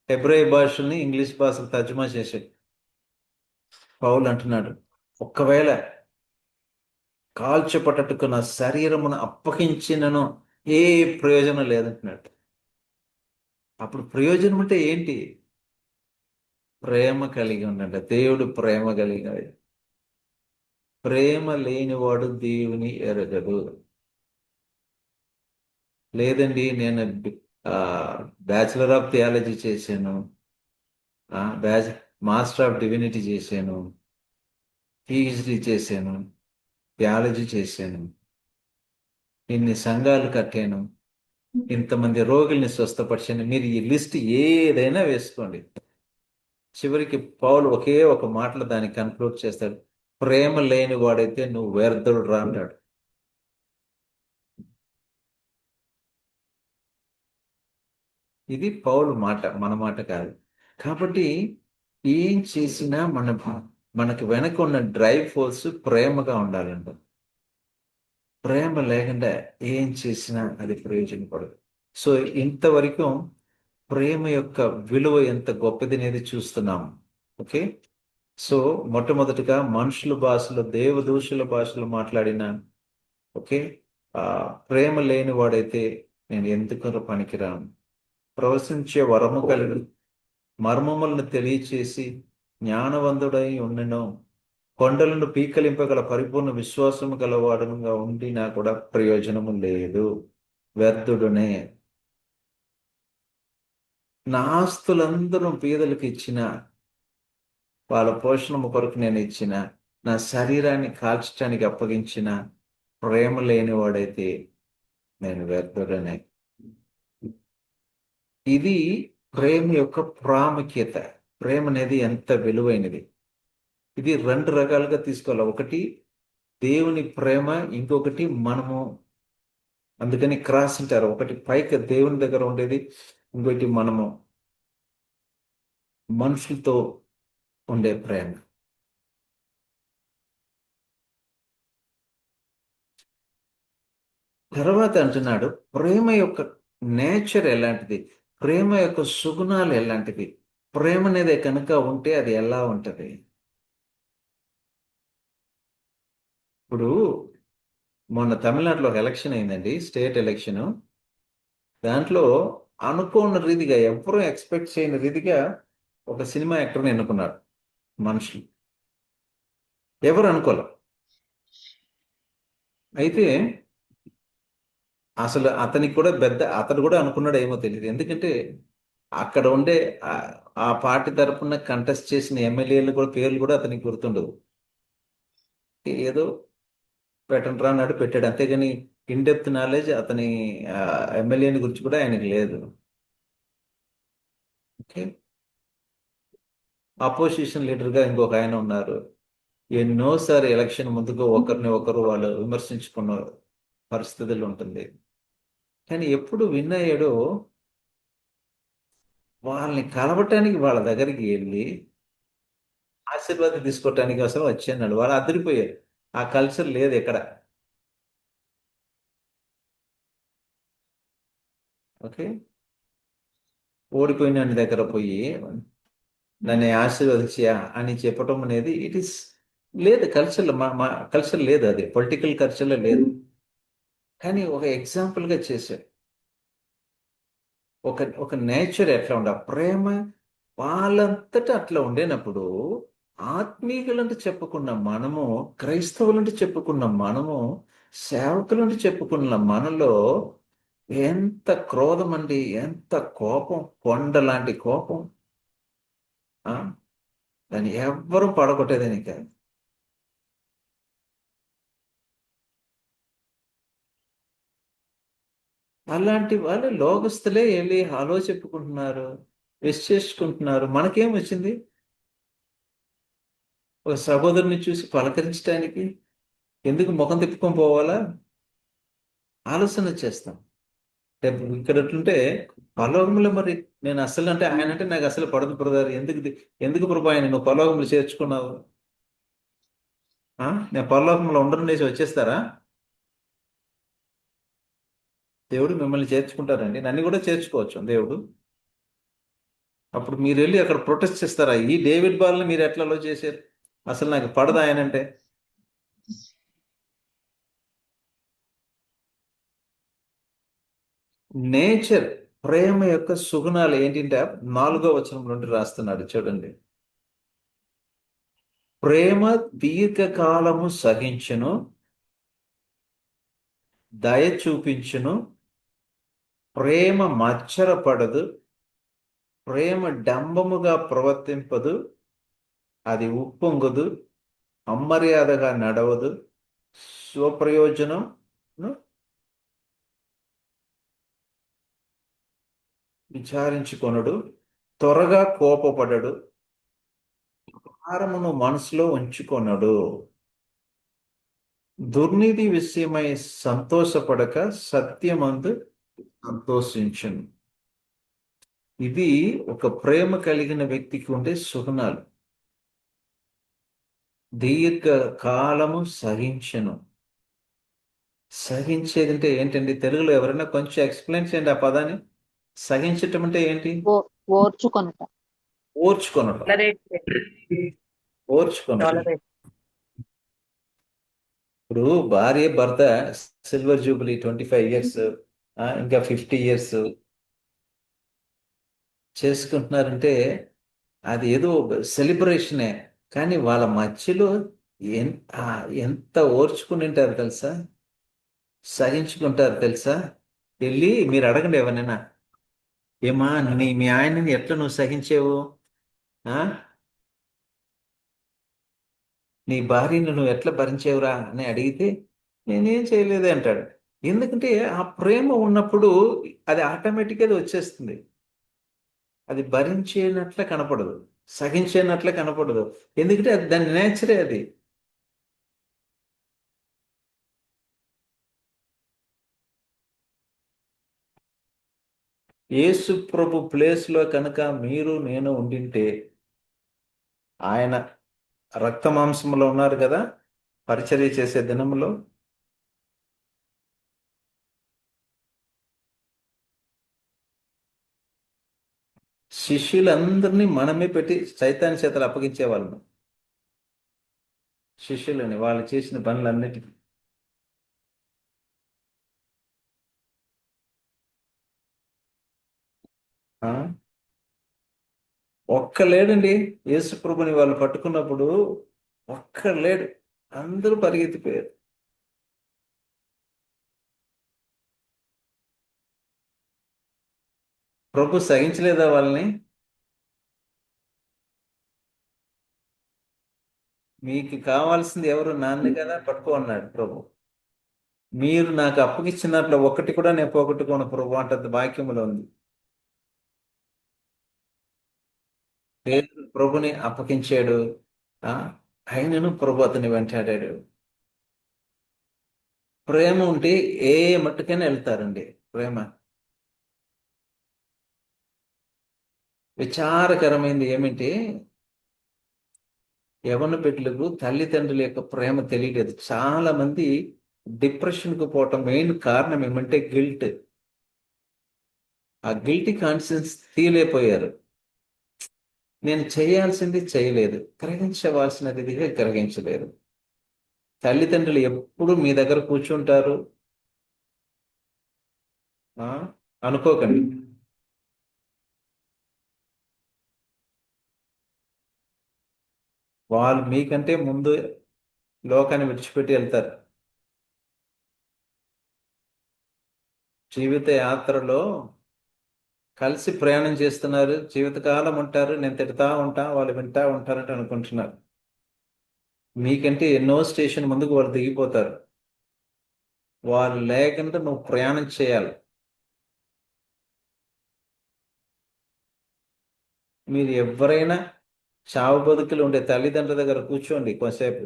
హెబ్రాయ భాషల్ని ఇంగ్లీష్ భాషకు తర్జుమా చేశాడు. పౌలు అంటున్నాడు, ఒక్కవేళ కాల్చపట్టకు నా శరీరమును అప్పగించినను ఏ ప్రయోజనం లేదంటున్నాడు. అప్పుడు ప్రయోజనం అంటే ఏంటి? ప్రేమ కలిగి ఉండండి. దేవుడు ప్రేమ కలిగినది. ప్రేమ లేనివాడు దేవుని ఎరగడు. లేదండి నేను బ్యాచిలర్ ఆఫ్ థియాలజీ చేశాను, మాస్టర్ ఆఫ్ డివినిటీ చేశాను, పిహెచ్డి చేశాను, థియాలజీ చేశాను, ఇన్ని సంఘాలు కట్టాను, ఇంతమంది రోగుల్ని స్వస్థపరిచాను, మీరు ఈ లిస్ట్ ఏదైనా వేసుకోండి. చివరికి పౌలు ఒకే ఒక మాటలో దాన్ని కన్క్లూడ్ చేస్తాడు, ప్రేమ లేని వాడైతే నువ్వు వ్యర్థుడు రా అంటాడు. ఇది పౌలు మాట, మన మాట కాదు. కాబట్టి ఏం చేసినా మనకు వెనక ఉన్న డ్రైవ్ ఫోర్స్ ప్రేమగా ఉండాలంట. ప్రేమ లేకుండా ఏం చేసినా అది ప్రయోజనపడదు. సో ఇంతవరకు ప్రేమ యొక్క విలువ ఎంత గొప్పది అనేది చూస్తున్నాము. ఓకే, సో మొట్టమొదటిగా మనుషుల భాషలో, దేవదూషుల భాషలో మాట్లాడిన ప్రేమ లేని వాడైతే నేను ఎందుకు పనికిరాను. ప్రవశించే వరము కలిగి మర్మములను తెలియచేసి జ్ఞానవంతుడై ఉండను, కొండలను పీకలింపగల పరిపూర్ణ విశ్వాసము గలవాడుగా ఉండినా కూడా ప్రయోజనము లేదు, వ్యర్థుడునే. నా ఆస్తులందరూ పేదలకు ఇచ్చిన, వాళ్ళ పోషణము కొరకు నేను ఇచ్చిన, నా శరీరాన్ని కాల్చడానికి అప్పగించిన ప్రేమ లేనివాడైతే నేను వ్యర్థుడనే. ఇది ప్రేమ యొక్క ప్రాముఖ్యత. ప్రేమ అనేది ఎంత విలువైనది. ఇది రెండు రకాలుగా తీసుకోవాలి. ఒకటి దేవుని ప్రేమ, ఇంకొకటి మనము, అందుకని క్రాస్ అంటారు. ఒకటి పైకి దేవుని దగ్గర ఉండేది, ఇంకొకటి మనము మనుషులతో ఉండే ప్రేమ. తర్వాత అంటున్నాడు ప్రేమ యొక్క నేచర్ ఎలాంటిది, ప్రేమ యొక్క సుగుణాలు ఎలాంటిది, ప్రేమ అనేది కనుక ఉంటే అది ఎలా ఉంటది. ఇప్పుడు మొన్న తమిళనాడులో ఒక ఎలక్షన్ అయిందండి, స్టేట్ ఎలక్షన్. దాంట్లో అనుకోని రీతిగా, ఎవరూ ఎక్స్పెక్ట్ చేయని రీతిగా ఒక సినిమా యాక్టర్ని ఎన్నుకున్నారు మనుషులు, ఎవరు అనుకోలే. అయితే అసలు అతనికి కూడా అతడు కూడా అనుకున్నాడు ఏమో తెలియదు. ఎందుకంటే అక్కడ ఉండే ఆ పార్టీ తరఫున కంటెస్ట్ చేసిన ఎమ్మెల్యేలు కూడా పేర్లు కూడా అతనికి గుర్తుండదు. ఏదో పెట్టండి అన్నాడు, పెట్టాడు. అంతేగాని ఇన్డెప్త్ నాలెడ్జ్ అతని ఎమ్మెల్యేని గురించి కూడా ఆయనకి లేదు. ఓకే, అపోజిషన్ లీడర్గా ఇంకొక ఆయన ఉన్నారు. ఎన్నోసారి ఎలక్షన్ ముందుకు ఒకరిని ఒకరు వాళ్ళు విమర్శించుకున్న పరిస్థితులు ఉంటుంది. కానీ ఎప్పుడు విన్ అయ్యాడో వాళ్ళని కలవటానికి వాళ్ళ దగ్గరికి వెళ్ళి ఆశీర్వాదం తీసుకోవటానికి అసలు వచ్చాడు. వాళ్ళు అదిరిపోయారు. ఆ కల్చర్ లేదు ఎక్కడ. ఓకే, ఓడిపోయిన దగ్గర పోయి నన్ను ఆశీర్వదించా అని చెప్పటం అనేది ఇట్ ఈస్ లేదు కల్చర్లో, మా కల్చర్ లేదు, అది పొలిటికల్ కల్చర్లో లేదు. కానీ ఒక ఎగ్జాంపుల్గా చేశాడు. ఒక నేచర్ ఎట్లా ఉండాలి, ప్రేమ వాళ్ళంతటా అట్లా ఉండేనప్పుడు ఆత్మీయులంటే చెప్పుకున్న మనము, క్రైస్తవులంటే చెప్పుకున్న మనము, సేవకులంటే చెప్పుకున్న మనలో ఎంత క్రోధం అండి, ఎంత కోపం, కొండ లాంటి కోపం. దాన్ని ఎవ్వరూ పడగొట్టేదని కాదు. అలాంటి వాళ్ళు లోకస్తులే వెళ్ళి హలో చెప్పుకుంటున్నారు, విష్ చేసుకుంటున్నారు. మనకేం వచ్చింది? ఒక సహోదరుని చూసి పలకరించడానికి ఎందుకు ముఖం తిప్పుకొని పోవాలా? ఆలోచన చేస్తాం. ఇక్కడ ఎట్లుంటే పరలోకంలో మరి నేను అసలు అంటే ఆయన అంటే నాకు అసలు పడదు బ్రదర్, ఎందుకు ప్రభు ఆయన నువ్వు పరలోకంలో చేర్చుకున్నావు? నేను పరలోకంలో ఉండనేసి వచ్చేస్తారా? దేవుడు మిమ్మల్ని చేర్చుకుంటారండి, నన్ను కూడా చేర్చుకోవచ్చు దేవుడు. అప్పుడు మీరు వెళ్ళి అక్కడ ప్రొటెస్ట్ చేస్తారా? ఈ డేవిడ్ బాల్ని మీరు ఎట్లలో చేశారు, అసలు నాకు పడదు ఆయన అంటే. నేచర్ ప్రేమ యొక్క సుగుణాలు ఏంటంటే 4వ వచనం నుండి రాస్తున్నాడు చూడండి. ప్రేమ దీర్ఘకాలము సహించును, దయ చూపించును, ప్రేమ మచ్చరపడదు, ప్రేమ డంబముగా ప్రవర్తింపదు, అది ఉప్పొంగదు, అమర్యాదగా నడవదు, స్వప్రయోజనం విచారించుకొనడు, త్వరగా కోపపడడు, భారమును మనసులో ఉంచుకొనడు, దుర్నీతి విషయమై సంతోషపడక సత్యమందు సంతోషించును. ఇది ఒక ప్రేమ కలిగిన వ్యక్తికి ఉండే సుగుణాలు. దీర్ఘకాలము సహించును. సహించేది అంటే ఏంటండి? తెలుగులో ఎవరైనా కొంచెం ఎక్స్ప్లెయిన్ చేయండి ఆ పదాన్ని. సహించటం అంటే ఏంటి? ఓర్చుకొనుట. ఓర్చుకొనటం. ఓర్చుకొనటం. ఇప్పుడు భార్య భర్త సిల్వర్ జూబిలీ 25 years, ఇంకా 50 years చేసుకుంటున్నారంటే అది ఏదో సెలబ్రేషనే. కానీ వాళ్ళ మధ్యలో ఎంత ఓర్చుకుని ఉంటారు తెలుసా, సహించుకుంటారు తెలుసా. వెళ్ళి మీరు అడగండి ఎవరైనా, ఏమా మీ ఆయనని ఎట్లా నువ్వు సహించేవు, నీ భార్యను నువ్వు ఎట్లా భరించేవురా అని అడిగితే నేనేం చేయలేదే అంటాడు. ఎందుకంటే ఆ ప్రేమ ఉన్నప్పుడు అది ఆటోమేటిక్గా వచ్చేస్తుంది. అది భరించేనట్లే కనపడదు, సహించేనట్లే కనపడదు. ఎందుకంటే అది దాని నేచరే అది. యేసు ప్రభు ప్లేస్లో కనుక మీరు నేను ఉండింటే, ఆయన రక్త మాంసంలో ఉన్నారు కదా పరిచర్య చేసే దినంలో, శిష్యులందరినీ మనమే పెట్టి సైతాన్ చేతలు అప్పగించేవాళ్ళం. శిష్యులని వాళ్ళు చేసిన పనులన్నిటికీ. ఒక్క లేడండి యేసు ప్రభుని వాళ్ళు పట్టుకున్నప్పుడు, ఒక్క లేడు, అందరూ పరిగెత్తిపోయారు. ప్రభు సహించలేదా వాళ్ళని? అన్నాడు మీకు కావాల్సింది ఎవరు? నాన్న కదా, పట్టుకో అన్నాడు ప్రభు. మీరు నాకు అప్పగిచ్చినట్లు ఒక్కటి కూడా నేను పోగొట్టుకోను ప్రభు అంటది వాక్యములో ఉంది. పేరు ప్రభుని అప్పగించాడు, ఆయనను ప్రభు అతని వెంటాడాడు. ప్రేమ ఉంటే ఏ మట్టుకైనా వెళ్తారండి. ప్రేమ విచారకరమైంది ఏమిటి, యవన బిడ్డలకు తల్లిదండ్రుల యొక్క ప్రేమ తెలియలేదు. చాలా మంది డిప్రెషన్కు పోవటం మెయిన్ కారణం ఏమంటే గిల్ట్. ఆ గిల్టీ కాన్షియన్స్ తీయలేకపోయారు. నేను చేయాల్సింది చేయలేదు, గ్రహించవలసినది గ్రహించలేదు. తల్లిదండ్రులు ఎప్పుడు మీ దగ్గర కూర్చుంటారు అనుకోకండి. వాళ్ళు మీకంటే ముందు లోకాన్ని విడిచిపెట్టి వెళ్తారు. జీవిత యాత్రలో కలిసి ప్రయాణం చేస్తున్నారు, జీవితకాలం ఉంటారు, నేను తిడతా ఉంటా, వాళ్ళు వింటా ఉంటారంటే అనుకుంటున్నారు. మీకంటే ఎన్నో స్టేషన్ ముందుకు వాళ్ళు దిగిపోతారు. వాళ్ళు లేకుండా నువ్వు ప్రయాణం చేయాలి. మీరు ఎవరైనా చావు బతుకులు ఉండే తల్లిదండ్రుల దగ్గర కూర్చోండి కొంతసేపు,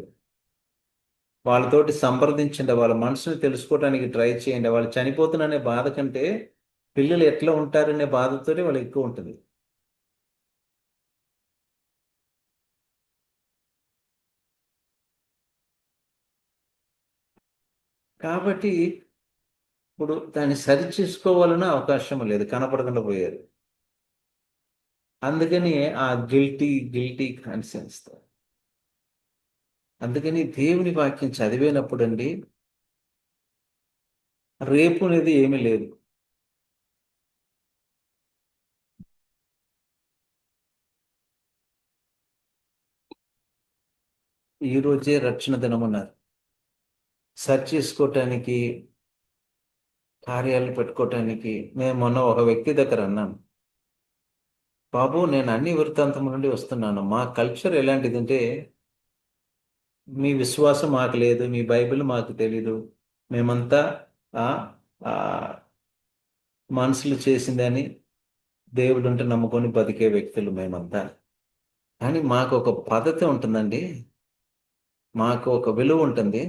వాళ్ళతోటి సంప్రదించండి, వాళ్ళ మనసుని తెలుసుకోవడానికి ట్రై చేయండి. వాళ్ళు చనిపోతున్నారనే బాధ కంటే పిల్లలు ఎట్లా ఉంటారనే బాధతోనే వాళ్ళు ఎక్కువ ఉంటుంది. కాబట్టి ఇప్పుడు దాన్ని సరి చేసుకోవాలన్న అవకాశం లేదు, కనపడకుండా పోయారు. అందుకని ఆ గిల్టీ కాన్షియన్స్. అందుకని దేవుని వాక్యం చదివేటప్పుడు అండి, రేపు అనేది ఏమీ లేదు. ఈ రోజే రక్షణ దినమన్నారు. సర్చ్ చేసుకోవటానికి, కార్యాలు పెట్టుకోవటానికి. నేను మొన్న ఒక వ్యక్తి దగ్గర అన్నాను, బాబు నేను అన్ని వృత్తాంతం నుండి వస్తున్నాను, మా కల్చర్ ఎలాంటిదంటే మీ విశ్వాసం మాకు లేదు, మీ బైబిల్ మాకు తెలీదు, మేమంతా మనుషులు చేసిందని దేవుడు అంటే నమ్ముకొని బతికే వ్యక్తులు మేమంతా. కానీ మాకు ఒక పద్ధతి ఉంటుందండి, మాకు ఒక విలువ ఉంటుంది.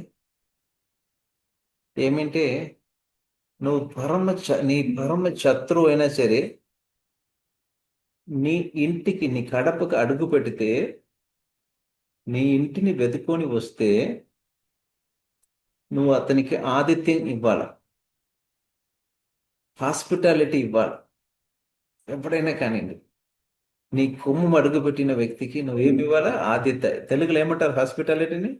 ఏమంటే నీ పరమ శత్రువు అయినా సరే నీ ఇంటికి, నీ కడపకు అడుగు పెడితే, నీ ఇంటిని వెతుకొని వస్తే నువ్వు అతనికి ఆతిథ్యం ఇవ్వాలి, హాస్పిటాలిటీ ఇవ్వాలి. ఎప్పుడైనా కానివ్వండి, నీ కొమ్ము అడుగుపెట్టిన వ్యక్తికి నువ్వేమి ఇవ్వాలా? ఆతిథ్య. తెలుగులో ఏమంటారు హాస్పిటాలిటీని?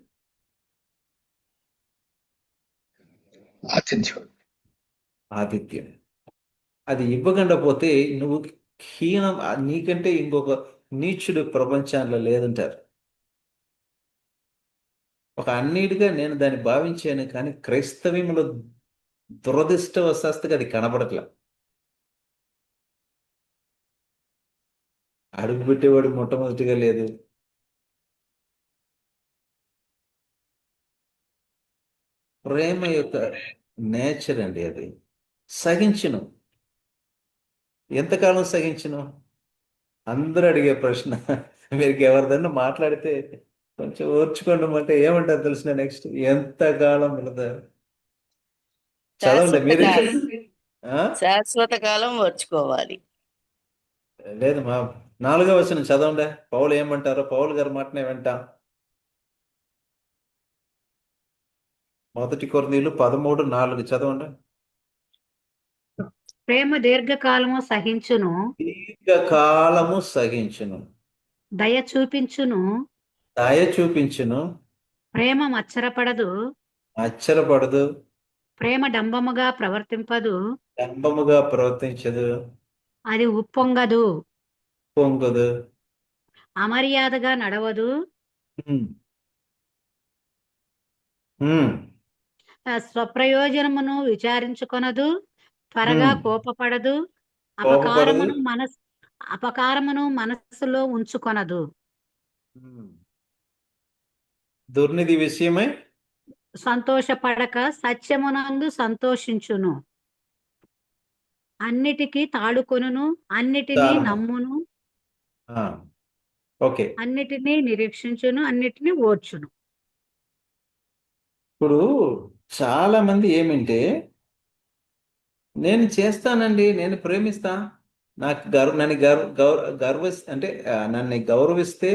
ఆతిథ్యం. ఆతిథ్యం. అది ఇవ్వకుండా పోతే నువ్వు హీనం, నీకంటే ఇంకొక నీచుడు ప్రపంచంలో లేదంటారు. ఒక అన్నిటిగా నేను దాన్ని భావించాను, కానీ క్రైస్తవ్యంలో దురదృష్టవశాస్తుగా అది కనబడట్లా. అడుగు పెట్టేవాడు మొట్టమొదటిగా లేదు. ప్రేమ యొక్క నేచర్ అండి అది. సహించును. ఎంతకాలం సహించును? అందరూ అడిగే ప్రశ్న. మీరు ఎవరిదన్నా మాట్లాడితే కొంచెం ఓర్చుకోండి అంటే ఏమంటారు తెలిసిన నెక్స్ట్, ఎంతకాలం వెళతారు? చదవండి మీరు. శాశ్వత కాలం ఓర్చుకోవాలి. లేదు, మా 4వ వచనం చదవండి. పౌలు ఏమంటారో, పౌలు గారి మాటనే వింటాం. 1 కొరింథీయులు 13:4 చదవండి. ప్రేమ దీర్ఘకాలము సహించును, దీర్ఘకాలము సహించును, దయ చూపించును, దయ చూపించును, ప్రేమ మత్సరపడదు, ఆశ్చర్యపడదు, ప్రేమ డంబముగా ప్రవర్తింపదు, డంబముగా ప్రవర్తించదు, అది ఉప్పొంగదు, పొంగదు, అమర్యాదగా నడవదు, స్వప్రయోజనమును విచారించుకొనదు, త్వరగా కోపపడదు, అపకారమును మనస్సులో ఉంచుకొనదు, దుర్నిధి విషయమై సంతోషపడక సత్యమునందు సంతోషించును, అన్నిటికీ తాడుకొనును, అన్నిటినీ నమ్మును, ఓకే. అన్నిటినీ నిరీక్షించును, అన్నిటినీ ఓర్చును. ఇప్పుడు చాలా మంది ఏమంటే, నేను చేస్తానండి, నేను ప్రేమిస్తా, నన్ను గౌరవిస్తే,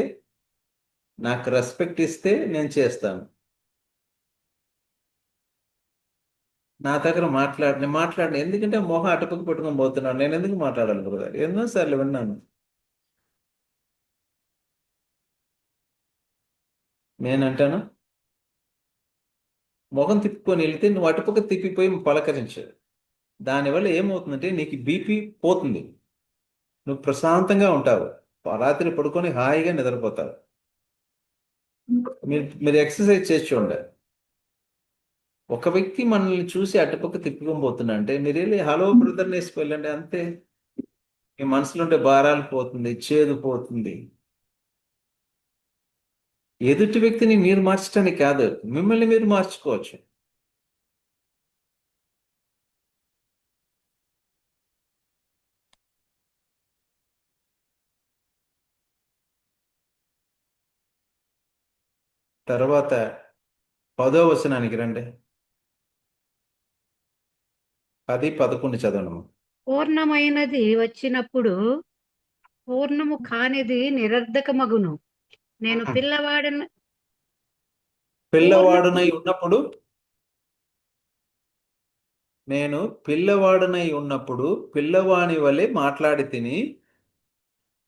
నాకు రెస్పెక్ట్ ఇస్తే నేను చేస్తాను. నా దగ్గర మాట్లాడిన ఎందుకంటే మొహం అటుపక్క పెట్టుకొని పోతున్నాను, నేను ఎందుకు మాట్లాడాలి బ్రదర్? ఎన్నోసార్లు విన్నాను. నేనంటాను, మొహం తిప్పుకొని వెళ్తే నువ్వు అటుపక్క తిప్పిపోయి పలకరించు. దానివల్ల ఏమవుతుందంటే నీకు బీపీ పోతుంది, నువ్వు ప్రశాంతంగా ఉంటావు, రాత్రి పడుకొని హాయిగా నిద్రపోతావు. మీరు ఎక్సర్సైజ్ చేసి చూడండి. ఒక వ్యక్తి మనల్ని చూసి అటుపక్క తిప్పుకొని పోతున్నా అంటే మీరు వెళ్ళి హలో బ్రదర్ వేసి వెళ్ళండి, అంతే. మీ మనసులో ఉండే భారాలు పోతుంది, చేదు పోతుంది. ఎదుటి వ్యక్తిని మీరు మార్చడానికి కాదు, మిమ్మల్ని మీరు మార్చుకోవచ్చు. తర్వాత 10వ వచనానికి రండి. 10, 11 చదవను. పూర్ణమైనది వచ్చినప్పుడు పూర్ణము కానిది నిరర్ధకమగును. నేను పిల్లవాడునై ఉన్నప్పుడు నేను పిల్లవాడునై ఉన్నప్పుడు పిల్లవాని వలె మాట్లాడి తిని,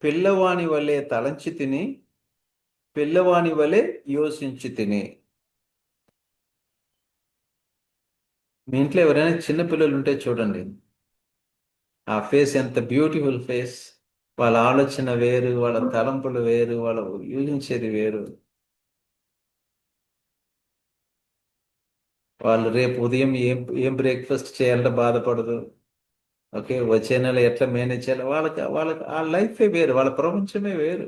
పిల్లవాని వలె తలంచి తిని, పిల్లవాని వలె యోచించి తిని. మీ ఇంట్లో ఎవరైనా చిన్న పిల్లలు ఉంటే చూడండి, ఆ ఫేస్ ఎంత బ్యూటిఫుల్ ఫేస్. వాళ్ళ ఆలోచన వేరు, వాళ్ళ తలంపులు వేరు, వాళ్ళ యూహించేది వేరు. వాళ్ళు రేపు ఉదయం ఏం ఏం బ్రేక్ఫాస్ట్ చేయాలంటే బాధపడదు. ఓకే, వచ్చే నెల ఎట్లా మేనేజ్ చేయాలి, వాళ్ళకి ఆ లైఫే వేరు, వాళ్ళ ప్రపంచమే వేరు.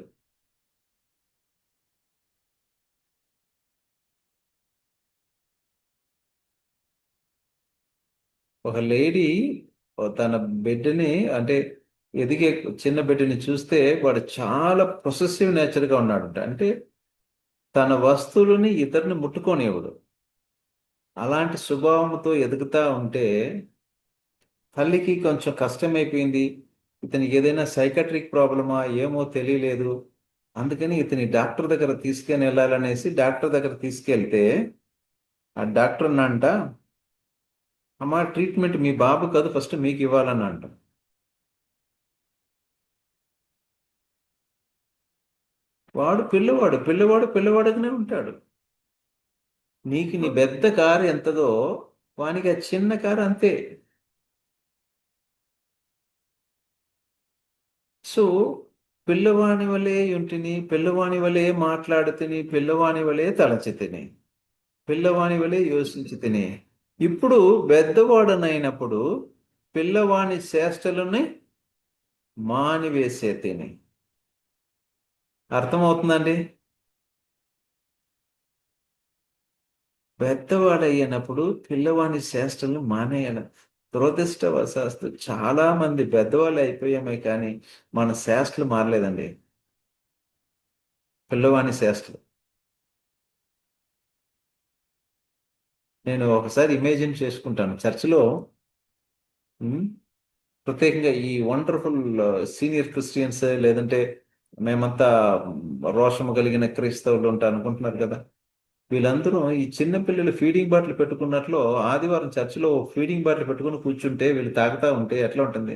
ఒక లేడీ తన బిడ్డని, అంటే ఎదిగే చిన్న బిడ్డని చూస్తే వాడు చాలా పొసెసివ్ నేచర్గా ఉన్నాడు. అంటే తన వస్తువులని ఇతరుని ముట్టుకోనివ్వడు. అలాంటి స్వభావంతో ఎదుగుతా ఉంటే తల్లికి కొంచెం కష్టమైపోయింది. ఇతనికి ఏదైనా సైకాట్రిక్ ప్రాబ్లమా ఏమో తెలియలేదు, అందుకని ఇతని డాక్టర్ దగ్గర తీసుకొని వెళ్ళాలనేసి డాక్టర్ దగ్గర తీసుకెళ్తే ఆ డాక్టర్ అన్నంట, అమ్మా ట్రీట్మెంట్ మీ బాబు కాదు, ఫస్ట్ మీకు ఇవ్వాలని అంట. వాడు పిల్లవాడుగానే ఉంటాడు. నీకు నీ పెద్ద కారు ఎంతదో వానికి ఆ చిన్న కారు అంతే. సో పిల్లవాని వలె ఉంటిని, పిల్లవాని వలె మాట్లాడుతిని, పిల్లవాని వలె తలచి తిని, పిల్లవాని వలె యోచించి తిని. ఇప్పుడు పెద్దవాడనైనప్పుడు పిల్లవాని చేష్టలని మానివేసే తిని. అర్థమవుతుందండి? పెద్దవాడయ్యినప్పుడు పిల్లవాని చేష్టలను మానేయాలి. దురదృష్టవశాస్తు చాలా మంది పెద్దవాళ్ళు అయిపోయామే కానీ మన చేష్టలు మారలేదండి. పిల్లవాని చేష్టలు. నేను ఒకసారి ఇమేజిన్ చేసుకుంటాను, చర్చిలో ప్రత్యేకంగా ఈ వండర్ఫుల్ సీనియర్ క్రిస్టియన్స్, లేదంటే మేమంతా రోషము కలిగిన క్రైస్తవులు ఉంటా అనుకుంటున్నారు కదా, వీళ్ళందరూ ఈ చిన్న పిల్లలు ఫీడింగ్ బాటిల్ పెట్టుకున్నట్లు ఆదివారం చర్చిలో ఫీడింగ్ బాటిల్ పెట్టుకుని కూర్చుంటే వీళ్ళు తాగుతా ఉంటే ఎట్లా ఉంటుంది?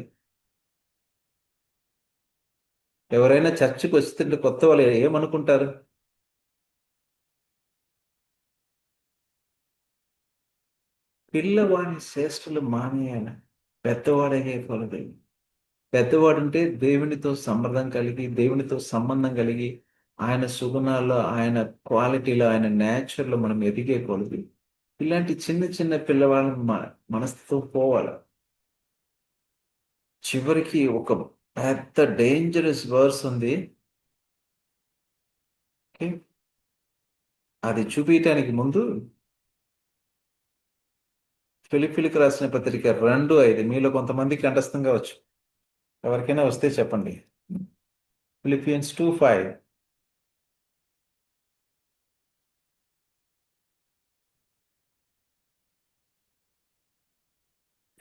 ఎవరైనా చర్చికి వస్తుంటే కొత్త వాళ్ళు ఏమనుకుంటారు? పిల్లవాడి శ్రేష్ఠులు మానేయాలి, పెద్దవాడయ్యే కొలది. పెద్దవాడంటే దేవునితో సంబంధం కలిగి, దేవునితో సంబంధం కలిగి, ఆయన సుగుణాల్లో, ఆయన క్వాలిటీలో, ఆయన నేచర్లో మనం ఎదిగే కొలది ఇలాంటి చిన్న చిన్న పిల్లవాళ్ళని మనసుతో పోవాలి. చివరికి ఒక పెద్ద డేంజరస్ వర్స్ ఉంది, అది చూపించడానికి ముందు ఫిలిప్పీలకు రాసిన పత్రిక 2:5 మీలో కొంతమందికి కంఠస్థం కావచ్చు, ఎవరికైనా వస్తే చెప్పండి. ఫిలిపియన్స్ 2:5.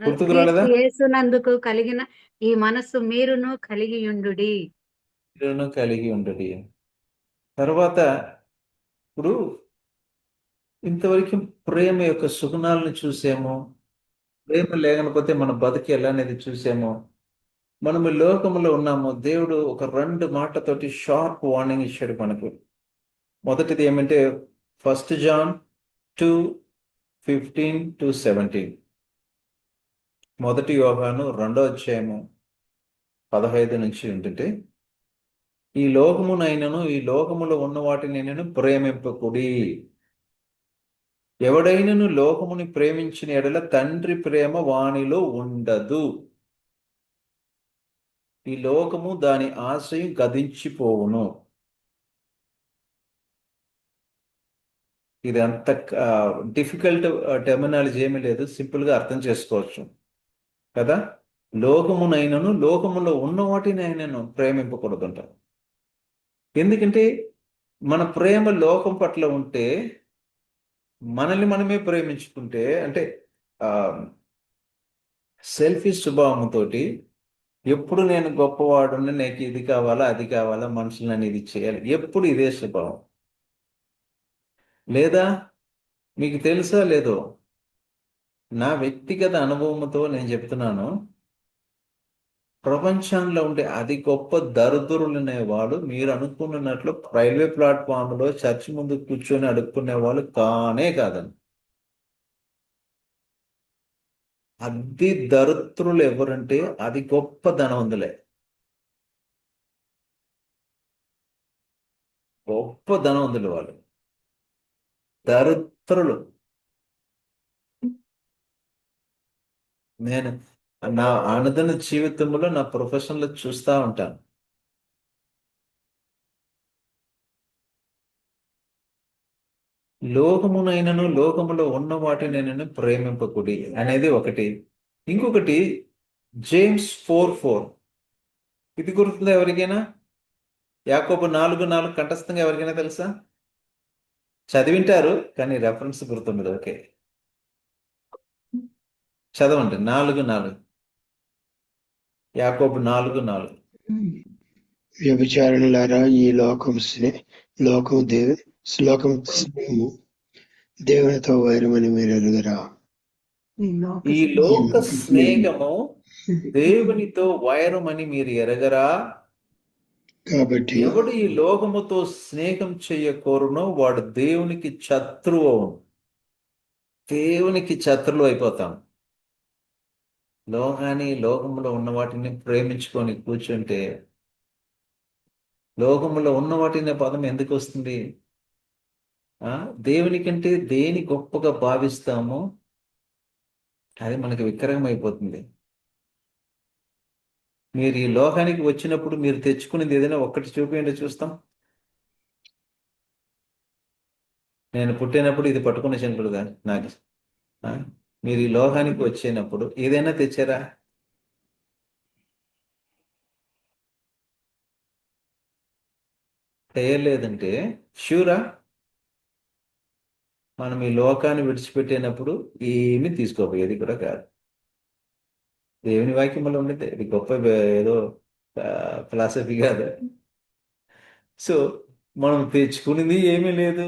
గుర్తుకు రాలేదా? క్రీస్తు యేసునందుకు కలిగిన ఈ మనస్సు మీరును కలిగి యుండుడి. మీరును కలిగి ఉండుడి. తర్వాత ఇప్పుడు ఇంతవరకు ప్రేమ యొక్క సుగుణాలను చూసాము. ప్రేమ లేకపోతే మన బతికి ఎలా అనేది చూసాము. మనము లోకంలో ఉన్నాము. దేవుడు ఒక 2 మాటతోటి షార్ప్ వార్నింగ్ ఇచ్చాడు మనకు. మొదటిది ఏమంటే 1 John 2:15-17. 1 యోహాను 2వ అధ్యాయము 15 నుంచి ఉంటుంటే, ఈ లోకమునైనను ఈ లోకములో ఉన్న వాటినైనను ప్రేమింపకుడి. ఎవడైనను లోకముని ప్రేమించిన ఎడల తండ్రి ప్రేమ వానిలో ఉండదు. ఈ లోకము దాని ఆశయం గతించిపోవును. ఇది అంత డిఫికల్ట్ టెర్మినాలజీ ఏమీ లేదు, సింపుల్గా అర్థం చేసుకోవచ్చు కదా. లోకమునైనను లోకములో ఉన్న వాటినైనను ప్రేమింపకూడదంట. ఎందుకంటే మన ప్రేమ లోకం పట్ల ఉంటే, మనల్ని మనమే ప్రేమించుకుంటే, అంటే సెల్ఫిష్ స్వభావంతో ఎప్పుడు నేను గొప్పవాడుని, నాకు ఇది కావాలా అది కావాలా, మనుషులను ఇది చేయాలి, ఎప్పుడు ఇదే స్వభావం. లేదా మీకు తెలుసా లేదో, నా వ్యక్తిగత అనుభవంతో నేను చెప్తున్నాను, ప్రపంచంలో ఉండే అతి గొప్ప దరిద్రులు అనేవాళ్ళు మీరు అనుకున్నట్లు రైల్వే ప్లాట్ఫామ్లో చర్చి ముందు కూర్చొని అడుక్కునే వాళ్ళు కానే కాదండి. అతి దరిద్రులు ఎవరంటే అది గొప్ప ధనవంతులే, గొప్ప ధనవంతులు వాళ్ళు. దరిద్రులు నేను నా అనుదిన జీవితంలో నా ప్రొఫెషన్లో చూస్తూ ఉంటాను. లోకమునైనను లోకములో ఉన్న వాటినైనను ప్రేమింపకుడి అనేది ఒకటి. ఇంకొకటి జేమ్స్ 4:4, ఇది గుర్తుందా ఎవరికైనా? యాకోబు 4:4 కంఠస్థంగా ఎవరికైనా తెలుసా? చదివింటారు కానీ రెఫరెన్స్ గుర్తుండదు. ఓకే, చదవండి. 4:4, యాకోబు 4:4. వ్యభిచారణలారా, ఈ లోకం స్నేహము దేవునితో వైరమని మీరు ఎరుగరా? ఈ లోక స్నేహము దేవునితో వైరమని మీరు ఎరగరా? కాబట్టి ఎవడు ఈ లోకముతో స్నేహం చెయ్యకోరునో వాడు దేవునికి శత్రువు. దేవునికి శత్రువు అయిపోతాం. లోకములో ఉన్న వాటిని ప్రేమించుకొని కూర్చుంటే, లోకములో ఉన్న వాటిని పదం ఎందుకు వస్తుంది? దేవుని కంటే దేని గొప్పగా భావిస్తామో అది మనకి విక్రయం అయిపోతుంది. మీరు ఈ లోకానికి వచ్చినప్పుడు మీరు తెచ్చుకునేది ఏదైనా ఒక్కటి చూపించండి చూస్తాం. నేను పుట్టినప్పుడు ఇది పట్టుకునే చంద్రుడుగా నాకు. మీరు ఈ లోకానికి వచ్చినప్పుడు ఏదైనా తెచ్చారా? చేయలేదంటే షూరా? మనం ఈ లోకాన్ని విడిచిపెట్టినప్పుడు ఏమీ తీసుకోపోయేది కూడా కాదు. దేవుని వాక్యంలో ఉండేది, ఇది గొప్ప ఏదో ఫిలాసఫీ కాదు. సో మనం తెచ్చుకునేది ఏమీ లేదు,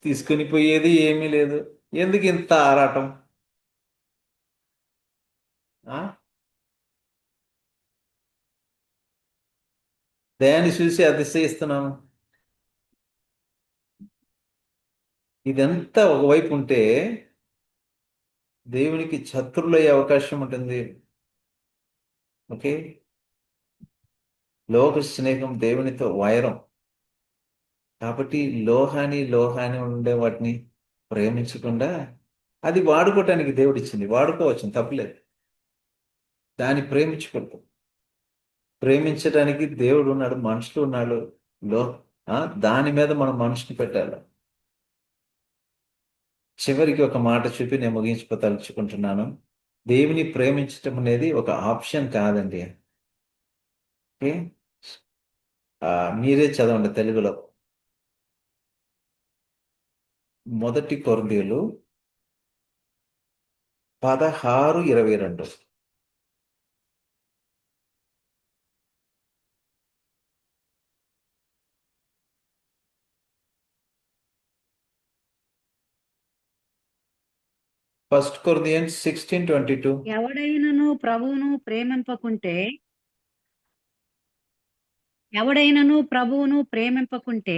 తీసుకుని పోయేది ఏమీ లేదు. ఎందుకు ఇంత ఆరాటం? దయాన్ని చూసి అతిశయిస్తున్నాము. ఇదంతా ఒకవైపు ఉంటే దేవునికి శత్రులయ్యే అవకాశం ఉంటుంది. ఓకే, లోక స్నేహం దేవునితో వైరం. కాబట్టి లోహాన్ని ఉండే వాటిని ప్రేమించకుండా, అది వాడుకోవటానికి దేవుడు ఇచ్చింది, వాడుకోవచ్చు, తప్పలేదు. దాన్ని ప్రేమించుకుంటాం. ప్రేమించడానికి దేవుడు ఉన్నాడు, మనుషులు ఉన్నాడు. దాని మీద మనం మనుషుని పెట్టాలి. చివరికి ఒక మాట చూపి నేను ముగించిపోతలుచుకుంటున్నాను. దేవుని ప్రేమించటం అనేది ఒక ఆప్షన్ కాదండి. ఓకే, మీరే చదవండి తెలుగులో. 1 కొరింథీయులు 16:22. First Corinthians 16:22. ఎవడైనను ప్రభువును ప్రేమింపకుంటే